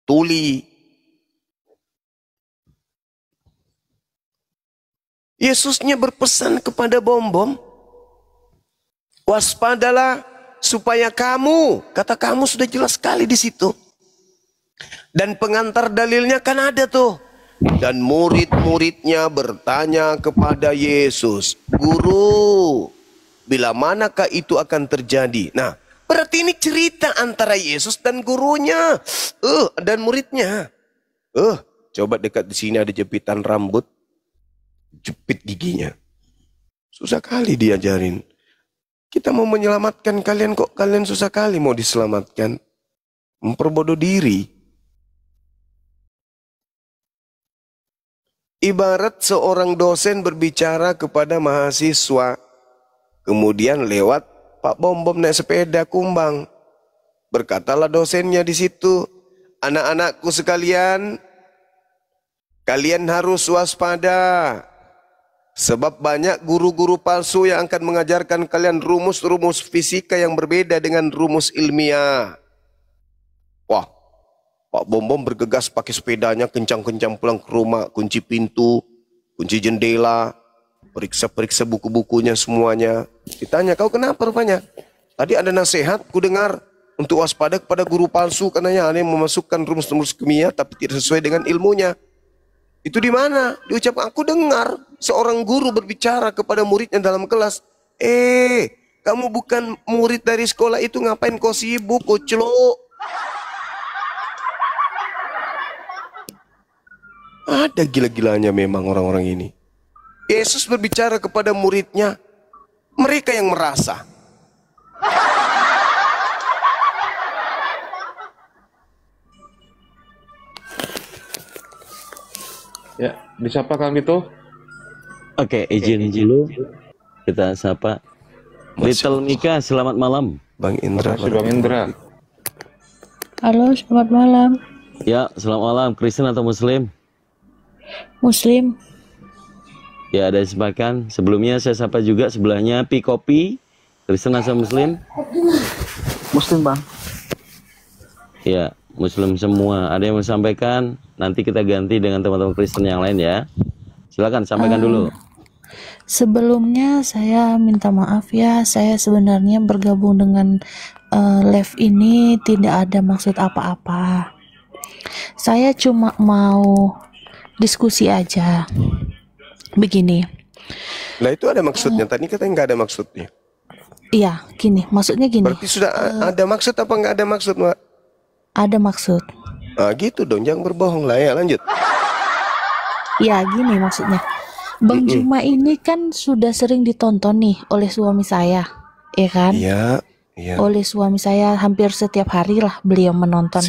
tuli. Yesusnya berpesan kepada bom-bom, waspadalah supaya kamu, kata kamu sudah jelas sekali di situ. Dan pengantar dalilnya kan ada tuh. Dan murid-muridnya bertanya kepada Yesus, Guru, bila manakah itu akan terjadi? Nah, berarti ini cerita antara Yesus dan gurunya, dan muridnya. Coba dekat di sini ada jepitan rambut, jepit giginya. Susah kali diajarin. Kita mau menyelamatkan kalian kok kalian susah kali mau diselamatkan. Memperbodoh diri. Ibarat seorang dosen berbicara kepada mahasiswa. Kemudian lewat Pak Bom-Bom naik sepeda kumbang. Berkatalah dosennya di situ, anak-anakku sekalian, kalian harus waspada. Sebab banyak guru-guru palsu yang akan mengajarkan kalian rumus-rumus fisika yang berbeda dengan rumus ilmiah. Wah, Pak Bom-Bom bergegas pakai sepedanya kencang-kencang pulang ke rumah, kunci pintu, kunci jendela, periksa-periksa buku-bukunya semuanya. Ditanya, kau kenapa rupanya? Tadi ada nasihat, ku dengar, untuk waspada kepada guru palsu, katanya ada yang memasukkan rumus-rumus kimia tapi tidak sesuai dengan ilmunya. Itu di mana? Diucapkan, aku dengar seorang guru berbicara kepada muridnya dalam kelas. Kamu bukan murid dari sekolah itu, ngapain kau sibuk, koclok? Ada gila-gilanya memang orang-orang ini. Yesus berbicara kepada muridnya, mereka yang merasa. Ya, disapa Kang itu. Oke, izin dulu kita sapa. Little Mika, selamat malam. Bang Indra. Bang Indra. Halo, selamat malam. Ya, selamat malam. Kristen atau Muslim? Muslim. Ya, ada sepakan. Sebelumnya saya sapa juga sebelahnya Pi Kopi. Kristen atau Muslim? Muslim, Bang. Ya, Muslim semua. Ada yang mau sampaikan? Nanti kita ganti dengan teman-teman Kristen yang lain ya. Silakan sampaikan dulu. Sebelumnya saya minta maaf ya, saya sebenarnya bergabung dengan live ini tidak ada maksud apa-apa. Saya cuma mau diskusi aja. Begini. Lah itu ada maksudnya, tadi katanya nggak ada maksudnya. Iya, gini, maksudnya gini. Berarti sudah ada maksud apa nggak ada maksud, Mbak? Ada maksud. Ah gitu dong, jangan berbohong lah ya, lanjut. Ya gini maksudnya, Bang Juma ini kan sudah sering ditonton nih oleh suami saya, ya kan? Iya. Oleh suami saya hampir setiap hari lah beliau menonton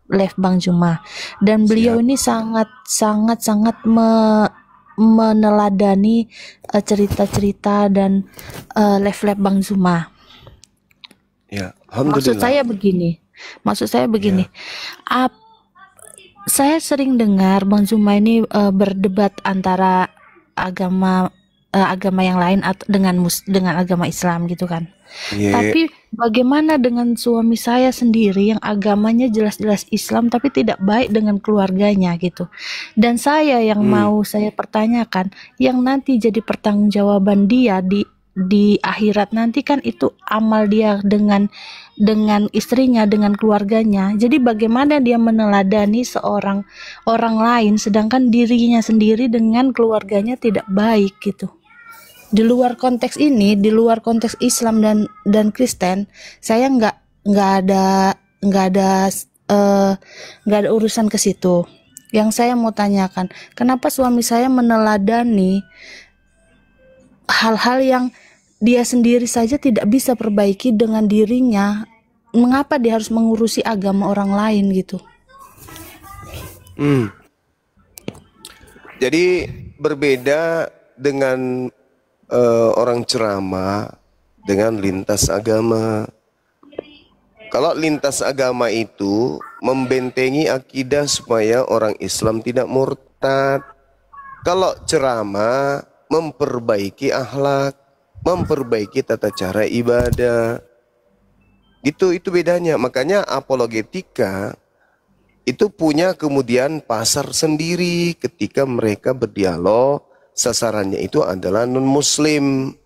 live Bang Juma. Dan beliau ini sangat meneladani cerita-cerita dan live Bang Juma. Ya, alhamdulillah. Maksud saya begini, saya sering dengar Bang Zuma ini berdebat antara agama yang lain atau dengan agama Islam gitu kan. Tapi bagaimana dengan suami saya sendiri yang agamanya jelas-jelas Islam tapi tidak baik dengan keluarganya gitu. Dan saya yang mau saya pertanyakan, yang nanti jadi pertanggungjawaban dia di akhirat nanti kan itu amal dia dengan istrinya, dengan keluarganya. Jadi bagaimana dia meneladani orang lain sedangkan dirinya sendiri dengan keluarganya tidak baik gitu. Di luar konteks ini, di luar konteks Islam dan Kristen, saya nggak ada urusan ke situ. Yang saya mau tanyakan, kenapa suami saya meneladani hal-hal yang dia sendiri saja tidak bisa perbaiki dengan dirinya, mengapa dia harus mengurusi agama orang lain gitu? Jadi berbeda dengan orang ceramah dengan lintas agama. Kalau lintas agama itu membentengi akidah supaya orang Islam tidak murtad. Kalau ceramah memperbaiki akhlak, memperbaiki tata cara ibadah. Itu bedanya. Makanya apologetika itu punya kemudian pasar sendiri ketika mereka berdialog, sasarannya itu adalah non-muslim.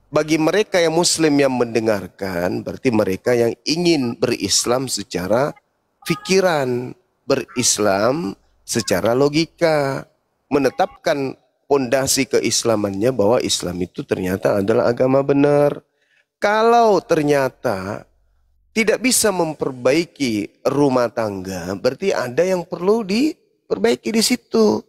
Bagi mereka yang muslim yang mendengarkan, berarti mereka yang ingin berislam secara pikiran, berislam secara logika, menetapkan pondasi keislamannya bahwa Islam itu ternyata adalah agama benar. Kalau ternyata tidak bisa memperbaiki rumah tangga, berarti ada yang perlu diperbaiki di situ.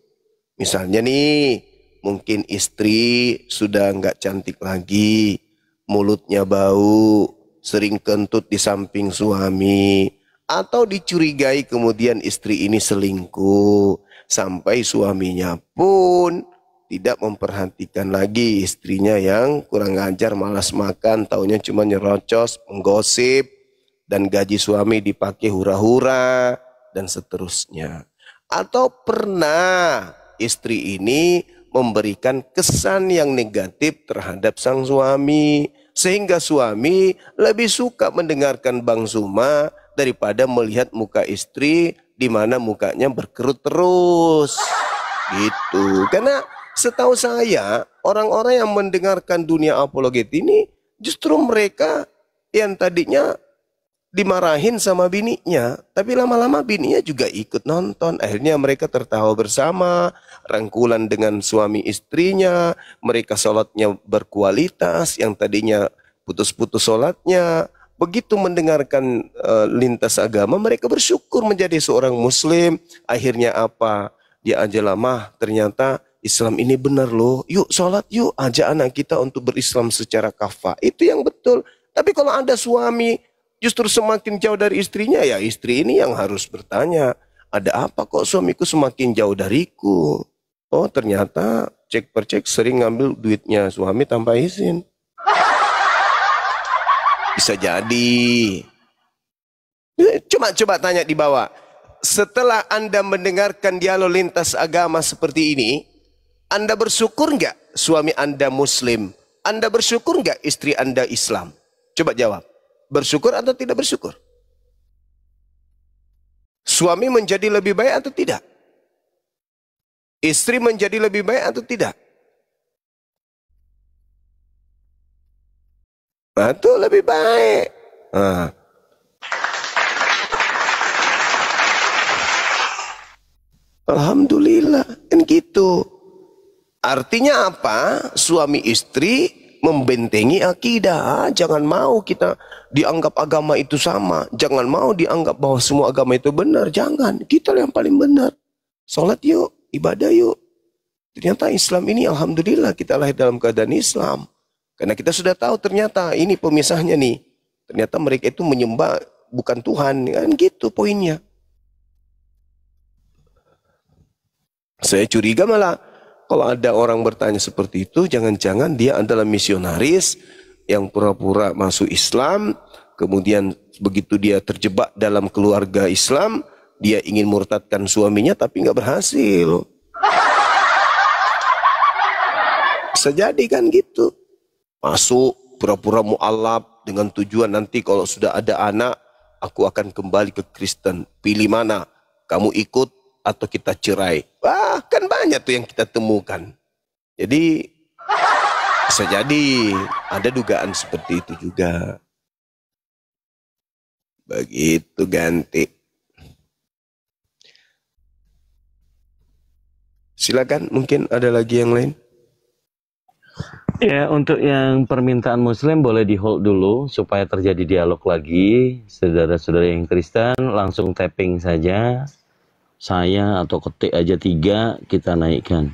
Misalnya nih, mungkin istri sudah nggak cantik lagi, mulutnya bau, sering kentut di samping suami, atau dicurigai kemudian istri ini selingkuh, sampai suaminya pun tidak memperhatikan lagi istrinya yang kurang ajar, malas makan, taunya cuma nyerocos, menggosip, dan gaji suami dipakai hura-hura, dan seterusnya. Atau pernah istri ini memberikan kesan yang negatif terhadap sang suami, sehingga suami lebih suka mendengarkan Bang Zuma daripada melihat muka istri di mana mukanya berkerut terus. Gitu. Karena setahu saya orang-orang yang mendengarkan dunia apologet ini justru mereka yang tadinya dimarahin sama bininya, tapi lama-lama bininya juga ikut nonton. Akhirnya mereka tertawa bersama, rangkulan dengan suami istrinya, mereka sholatnya berkualitas, yang tadinya putus-putus sholatnya. Begitu mendengarkan lintas agama, mereka bersyukur menjadi seorang muslim. Akhirnya apa? Dia aja lama, ternyata Islam ini benar loh. Yuk sholat, yuk ajak anak kita untuk berislam secara kafah. Itu yang betul. Tapi kalau ada suami justru semakin jauh dari istrinya, ya istri ini yang harus bertanya, ada apa kok suamiku semakin jauh dariku? Oh ternyata cek per cek sering ngambil duitnya suami tanpa izin. Bisa jadi. Coba tanya di bawah. Setelah Anda mendengarkan dialog lintas agama seperti ini, Anda bersyukur nggak suami Anda muslim? Anda bersyukur nggak istri Anda Islam? Coba jawab. Bersyukur atau tidak bersyukur? Suami menjadi lebih baik atau tidak? Istri menjadi lebih baik atau tidak? Itu lebih baik. Alhamdulillah, kan gitu. Artinya apa? Suami istri membentengi akidah. Jangan mau kita dianggap agama itu sama. Jangan mau dianggap bahwa semua agama itu benar. Jangan. Kita yang paling benar. Sholat yuk, ibadah yuk. Ternyata Islam ini alhamdulillah kita lahir dalam keadaan Islam. Karena kita sudah tahu ternyata ini pemisahnya nih. Ternyata mereka itu menyembah bukan Tuhan. Kan gitu poinnya. Saya curiga malah kalau ada orang bertanya seperti itu, jangan-jangan dia adalah misionaris yang pura-pura masuk Islam, kemudian begitu dia terjebak dalam keluarga Islam, dia ingin murtadkan suaminya tapi nggak berhasil. Bisa jadi kan gitu. Masuk pura-pura mu'alaf dengan tujuan nanti kalau sudah ada anak, aku akan kembali ke Kristen. Pilih mana? Kamu ikut atau kita cerai? Wah, kan banyak tuh yang kita temukan. Jadi bisa jadi ada dugaan seperti itu juga. Begitu ganti. Silakan, mungkin ada lagi yang lain. Ya, untuk yang permintaan Muslim boleh di hold dulu supaya terjadi dialog lagi. Saudara-saudara yang Kristen langsung tapping saja. Saya atau ketik aja 3 kita naikkan.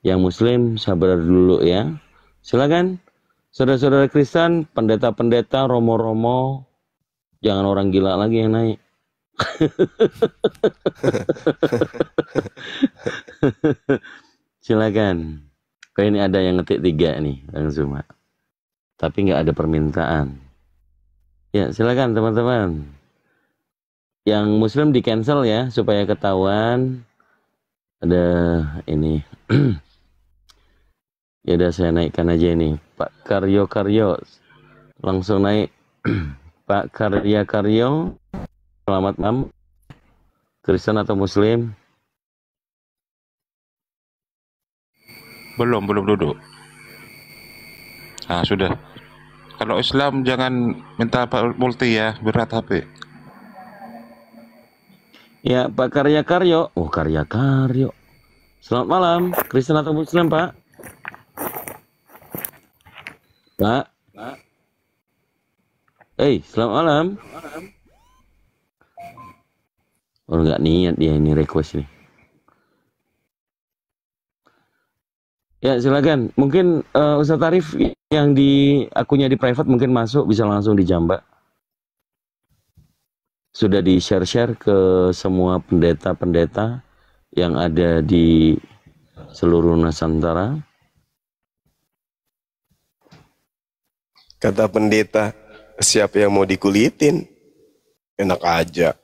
Yang Muslim sabar dulu ya. Silakan. Saudara-saudara Kristen, pendeta-pendeta, romo-romo, jangan orang gila lagi yang naik. Silakan. Oh, ini ada yang ngetik 3 nih, Bang Zuma. Tapi nggak ada permintaan. Ya, silakan teman-teman. Yang Muslim di cancel ya, supaya ketahuan. Ada ini. Ya udah saya naikkan aja ini. Pak Karyo. Langsung naik. Pak Karyo. Selamat malam. Kristen atau Muslim? Belum duduk. Nah, sudah. Kalau Islam jangan minta multi ya, berat HP. Ya, Pak Karyo. Oh, Karyo. Selamat malam. Kristen atau Muslim, Pak? Pak. Selamat malam. Oh, nggak niat dia ini request nih. Ya silakan. Mungkin Ustadz Arif yang di akunnya di private mungkin masuk bisa langsung dijambak. Sudah di share ke semua pendeta-pendeta yang ada di seluruh Nusantara. Kata pendeta, siapa yang mau dikulitin? Enak aja.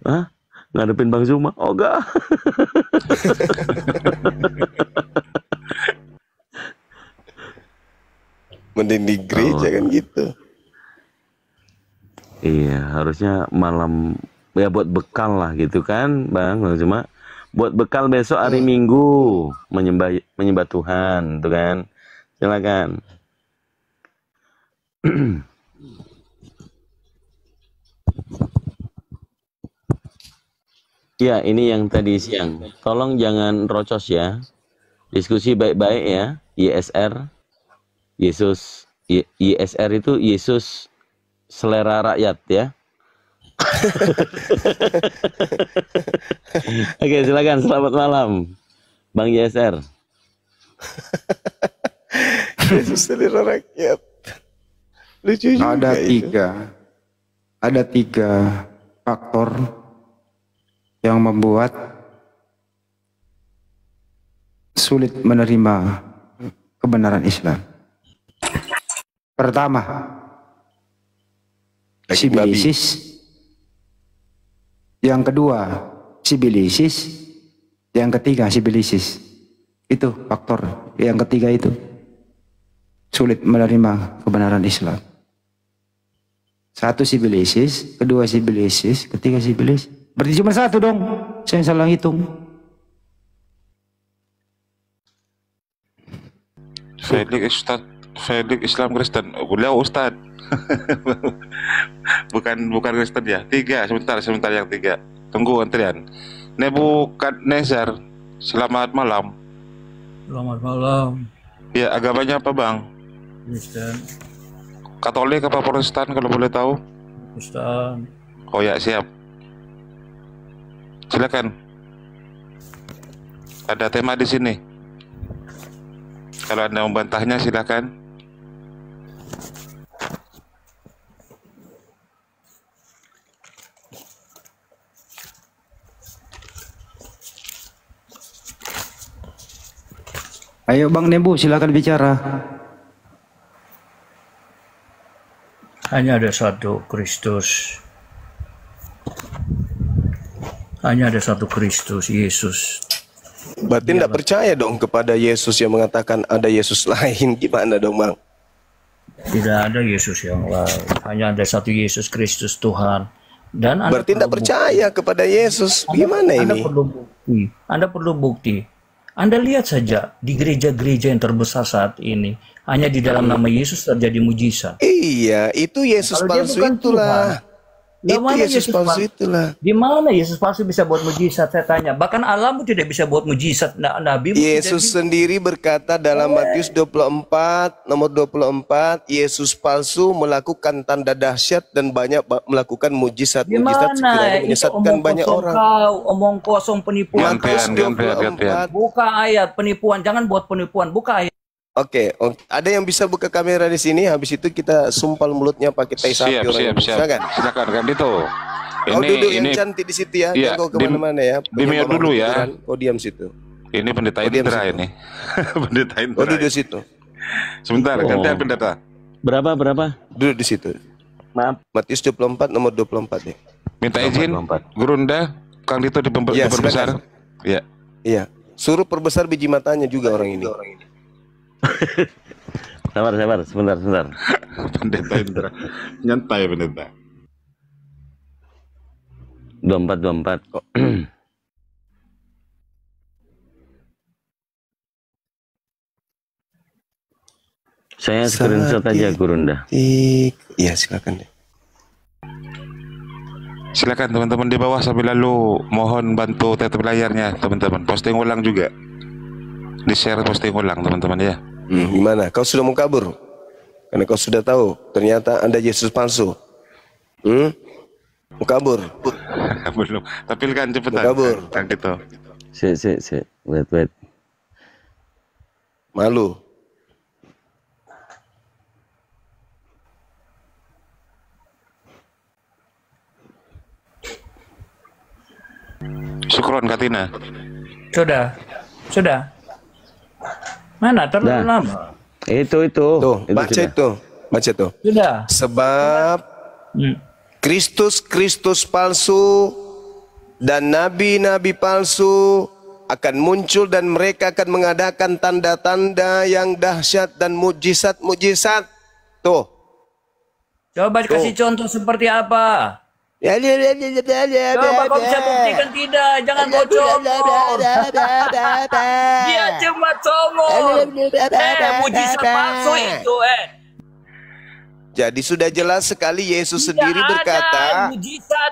Hah? Ngadepin Bang Zuma? Oh enggak. Mending di gereja kan gitu. Iya, harusnya malam ya buat bekal lah gitu kan, Bang. Cuma buat bekal besok hari Minggu menyembah Tuhan, tuh kan. Silakan. Ya, ini yang tadi siang. Tolong jangan rocos ya. Diskusi baik-baik ya. YSR. Yesus, YSR itu Yesus selera rakyat ya. Oke, silakan. Selamat malam, Bang YSR. Yesus selera rakyat. Lucu juga ada tiga faktor yang membuat sulit menerima kebenaran Islam. Pertama, sibilisis. Yang kedua, sibilisis. Yang ketiga, sibilisis. Itu faktor yang ketiga itu. Sulit menerima kebenaran Islam. Satu sibilisis, kedua sibilisis, ketiga sibilisis. Berarti cuma satu dong. Saya salah hitung. Felix Islam Kristen, beliau Ustadz. bukan Kristen ya. Tiga, sebentar yang tiga. Tunggu antrian. Nebukadnezar, selamat malam. Selamat malam. Ya, agamanya apa Bang? Kristen. Katolik apa Protestan kalau boleh tahu? Kristen. Oh ya, siap. Silakan. Ada tema di sini. Kalau Anda membantahnya silakan. Ayo Bang Nebu, silakan bicara. Hanya ada satu Kristus. Hanya ada satu Kristus, Yesus. Berarti tidak percaya dong kepada Yesus yang mengatakan ada Yesus lain. Gimana dong Bang? Tidak ada Yesus yang lain. Hanya ada satu Yesus Kristus Tuhan. Dan berarti tidak percaya kepada Yesus. Gimana ini? Anda perlu bukti. Anda lihat saja di gereja-gereja yang terbesar saat ini. Hanya di dalam nama Yesus terjadi mujizat. Iya, itu Yesus palsu itulah. Itu Yesus palsu itulah. Di mana Yesus palsu bisa buat mujizat, saya tanya. Bahkan Allah pun tidak bisa buat mujizat. Nabi Yesus sendiri berkata dalam Matius 24 nomor 24, Yesus palsu melakukan tanda dahsyat dan banyak melakukan mujizat-mujizat sekiranya menyesatkan banyak orang. Omong kosong penipuan. Matius 24. Buka ayat penipuan, jangan buat penipuan, buka ayat. Oke, ada yang bisa buka kamera di sini? Habis itu kita sumpal mulutnya pakai tai sapi. Siap. Silakan kan itu. Kau duduk yang cantik di situ ya. Iya, Kau kemana-mana ya. Di-mute dulu ya. Kau diam situ. Ini pendeta Indra ini. Pendeta Indra. Kau duduk situ. Sebentar, gantian pendeta. Berapa? Duduk di situ. Maaf. Matius 24 nomor 24 ya. Minta izin, Gurunda, Kang Dito diperbesar. Iya. Iya. Suruh perbesar biji matanya juga orang ini. Sabar, sebentar. Pendeta Indra, nyantai pendeta. 24. Saya screenshot aja Gurunda. Iya, silakan deh. Silakan teman-teman di bawah sambil lalu mohon bantu tetap layarnya teman-teman. Posting ulang juga. Di-share posting ulang teman-teman ya. Gimana? Kau sudah mau kabur? Karena kau sudah tahu ternyata Anda Yesus palsu. Mau kabur? Belum. Tampilkan cepetan. Kabur. Kan gitu. Sik. Wait. Malu. Syukron Katina. Sudah. Mana terlalu Dah. lama? Itu. Tuh, baca sudah. itu. Baca tuh. Sudah. Sebab Kristus palsu dan nabi-nabi palsu akan muncul dan mereka akan mengadakan tanda-tanda yang dahsyat dan mujizat-mujizat. Tuh. Coba kasih contoh seperti apa? Coba kau bisa buktikan tidak? Jangan kau comot. Dia cuma comot. Mujizat palsu itu. Jadi sudah jelas sekali Yesus sendiri berkata,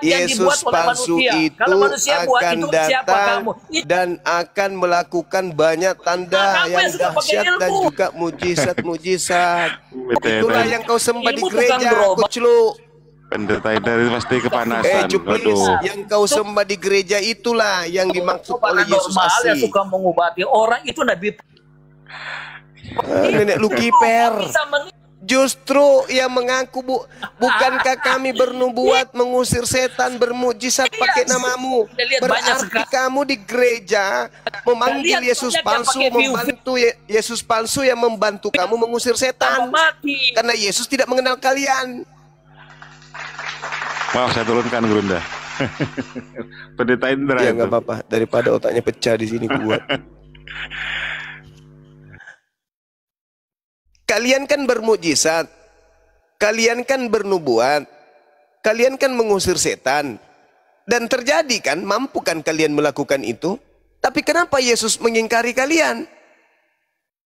Yesus palsu itu akan datang dan akan melakukan banyak tanda yang dahsyat dan juga mujizat-mujizat. Itulah yang kau sembah di gereja, kucluk. Pendeta dari pasti kepanasan. Yang kau sembah di gereja itulah yang dimaksud oleh Yesus asli. Yang suka mengobati orang itu Nabi. Nenek lu kiper. Justru yang mengaku bukankah kami bernubuat mengusir setan bermujizat pakai namamu? Berarti kamu di gereja memanggil Yesus palsu, membantu Yesus palsu yang membantu kamu mengusir setan. Karena Yesus tidak mengenal kalian. Maaf, saya turunkan Gerunda. Pendeta Indra Ya itu. nggak apa-apa, daripada otaknya pecah di sini kuat. Kalian kan bermujizat, kalian kan bernubuat, kalian kan mengusir setan. Dan terjadi kan, mampu kan kalian melakukan itu? Tapi kenapa Yesus mengingkari kalian?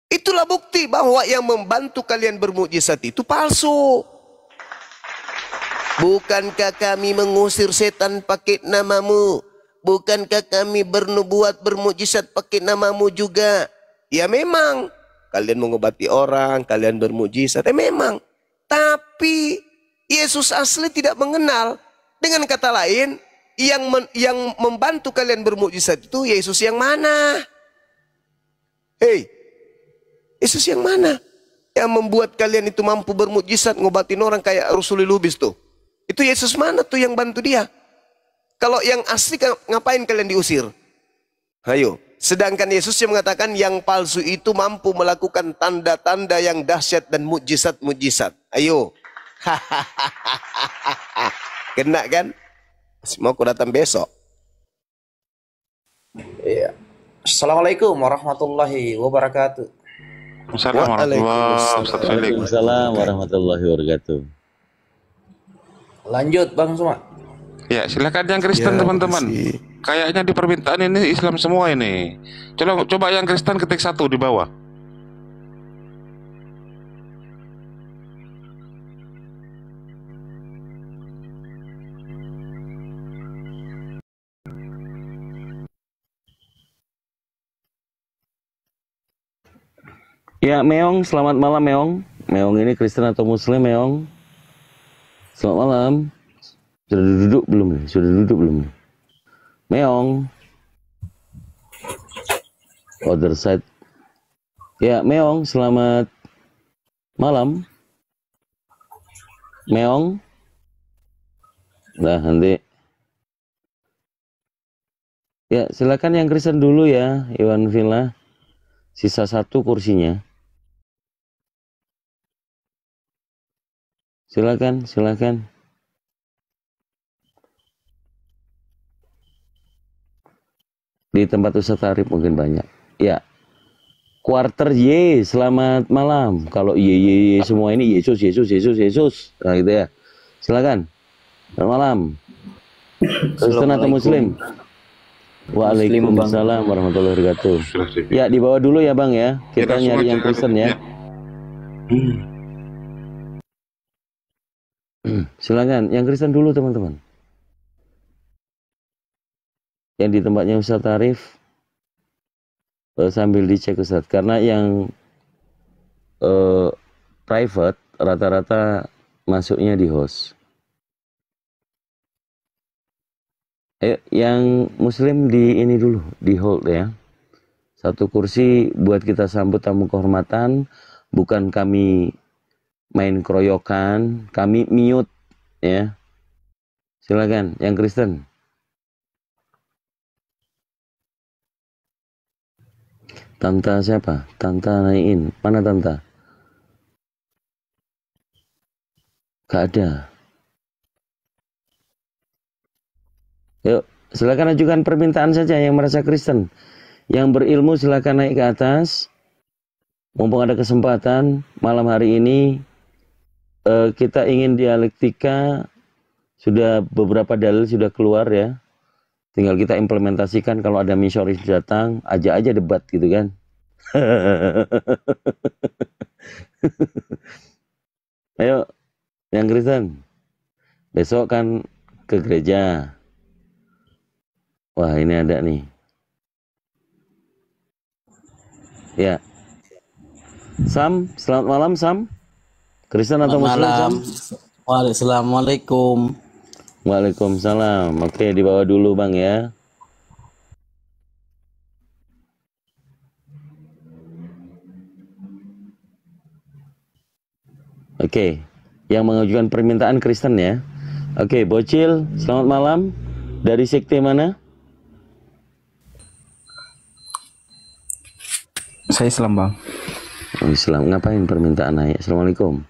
Itulah bukti bahwa yang membantu kalian bermujizat itu palsu. Bukankah kami mengusir setan pakai namamu? Bukankah kami bernubuat bermujizat pakai namamu juga? Ya memang. Kalian mengobati orang, kalian bermujizat. Memang. Tapi Yesus asli tidak mengenal. Dengan kata lain, yang membantu kalian bermujizat itu Yesus yang mana? Hei, Yesus yang mana? Yang membuat kalian itu mampu bermujizat, ngobatin orang kayak Rasul Lubis tuh. Itu Yesus mana tuh yang bantu dia? Kalau yang asli ngapain kalian diusir? Ayo. Sedangkan Yesus yang mengatakan yang palsu itu mampu melakukan tanda-tanda yang dahsyat dan mujizat-mujizat. Ayo. Kena kan? Mau aku datang besok. Iya. Assalamualaikum warahmatullahi wabarakatuh. Waalaikumsalam warahmatullahi wabarakatuh. Lanjut Bang Suma. Ya, silakan yang Kristen teman-teman. Kayaknya di permintaan ini Islam semua ini. Coba yang Kristen ketik 1 di bawah. Ya, Meong, selamat malam Meong. Meong ini Kristen atau Muslim Meong? Selamat malam. Sudah duduk belum nih? Sudah duduk belum nih? Meong. Other side. Ya, Meong, selamat malam. Meong. Nah, nanti. Ya, silakan yang Kristen dulu ya, Iwan Villa. Sisa 1 kursinya. Silakan, silakan. Di tempat usaha tarif mungkin banyak. Ya. Quarter Y, selamat malam. Kalau Y semua ini Yesus. Nah, gitu ya. Silakan. Selamat malam. Kristen atau Muslim? Waalaikumsalam warahmatullahi wabarakatuh. Ya, di bawah dulu ya Bang ya. Kita nyari yang Kristen ya. Silakan, yang Kristen dulu teman-teman. Yang di tempatnya Ustadz Tarif sambil dicek Ustadz, karena yang private rata-rata masuknya di host. Ayo, yang Muslim di ini dulu, di hold ya. Satu kursi buat kita sambut tamu kehormatan. Bukan kami main keroyokan, kami mute ya. Silakan, yang Kristen. Tanta siapa? Tanta naikin. Mana Tanta? Gak ada. Yuk, silakan ajukan permintaan saja yang merasa Kristen. Yang berilmu silakan naik ke atas. Mumpung ada kesempatan malam hari ini kita ingin dialektika. Sudah beberapa dalil sudah keluar ya. Tinggal kita implementasikan. Kalau ada misionaris datang, ajak aja debat gitu kan. Ayo, yang Kristen. Besok kan ke gereja. Wah, ini ada nih. Ya. Sam, selamat malam Sam. Kristen atau Muslim Sam? Assalamualaikum. Waalaikumsalam. Oke, dibawa dulu Bang ya. Oke, yang mengajukan permintaan Kristen ya. Oke, Bocil, selamat malam. Dari sekte mana? Saya Islam Bang. Oh, Islam. Ngapain permintaan naik? Assalamualaikum.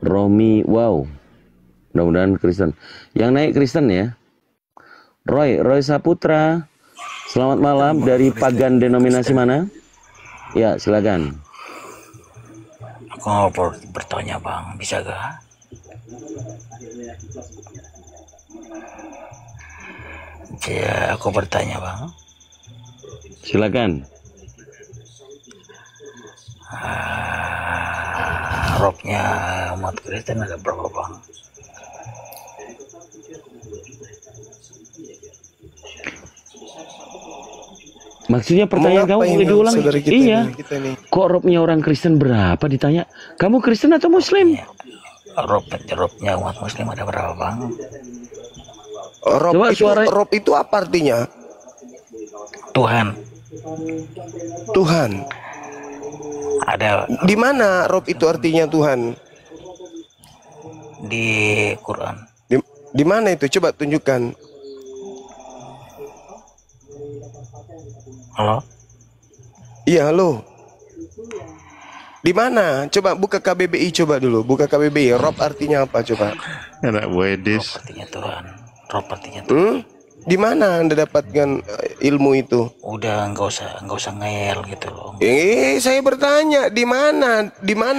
Romi, wow. Mudah-mudahan Kristen. Yang naik Kristen ya. Roy Saputra. Selamat malam. Dari pagan denominasi mana? Ya, silakan. Aku mau bertanya Bang, bisa gak? Ya, aku bertanya Bang. Silakan. Robnya umat Kristen ada berapa Bang? Maksudnya pertanyaan kamu boleh diulang? Iya. Kok robnya orang Kristen berapa ditanya? Kamu Kristen atau Muslim? Robnya umat Muslim ada berapa Bang? Rob itu apa artinya? Tuhan. Tuhan. Ada. Di mana Rob itu artinya Tuhan? Di Quran. Di mana itu? Coba tunjukkan. Halo? Iya, halo. Di mana? Coba buka KBBI coba dulu. Buka KBBI. Rob artinya apa coba? Anak Wedis. Rob artinya Tuhan. Rob artinya Tuhan. Di mana Anda dapatkan ilmu itu? Udah nggak usah ngeyel gitu loh. Saya bertanya di mana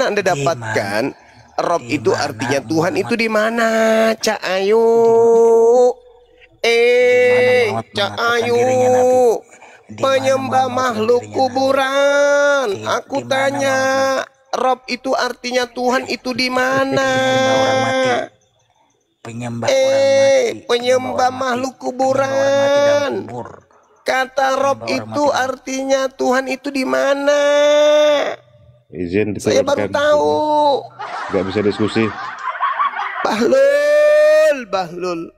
Anda dapatkan Rob itu artinya Tuhan itu di mana? Cak Ayu. Cak Ayu. Penyembah makhluk kuburan. Aku tanya, Rob itu artinya Tuhan itu di mana? Penyembah orang mati. Penyembah makhluk kuburan. Kata Rob itu artinya Tuhan itu di mana? Izin saya baru tahu. Gak bisa diskusi. Bahlul.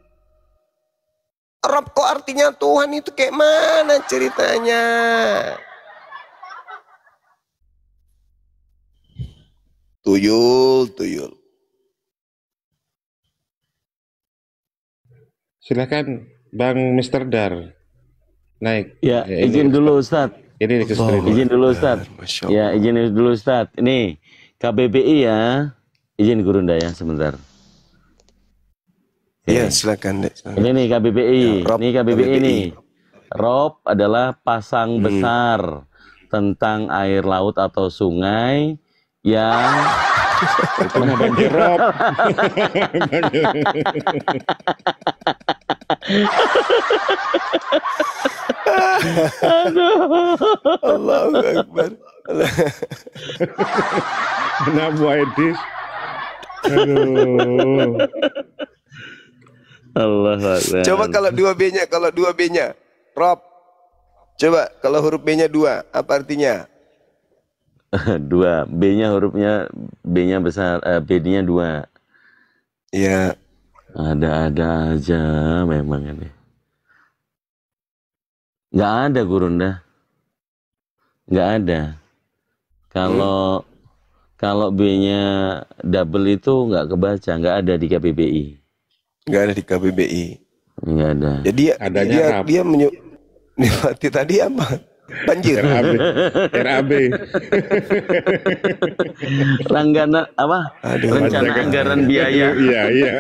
Rob kok artinya Tuhan itu kayak mana ceritanya? Tuyul. Silakan Bang Mr. Dar. Naik. Ya, izin dulu Ustadz. Ini izin dulu Ustadz. Ya, izin dulu Ustadz. Ini KBBI ya. Izin Gurunda ya sebentar. Iya, silakan Dek. Ini nih KBBI. Ini KBBI nih. Rob adalah pasang besar tentang air laut atau sungai yang pernah banjir Rob. Allahu Akbar. Kenapa Edis? Aduh. Allah Akbar. Coba kalau 2B-nya, Rob. Coba kalau huruf B-nya 2, apa artinya? 2. B-nya hurufnya, B-nya besar, B-nya 2. Iya. Ada-ada aja memang ini. Nggak ada Gurunda. Nggak ada. Kalau B-nya double itu nggak kebaca, nggak ada di KBBI. Nggak ada di KBBI. Nggak ada. Jadi dia menikmati tadi apa? Banjir. RAB. Langganan apa? Aduh, rencana anggaran biaya. Iya.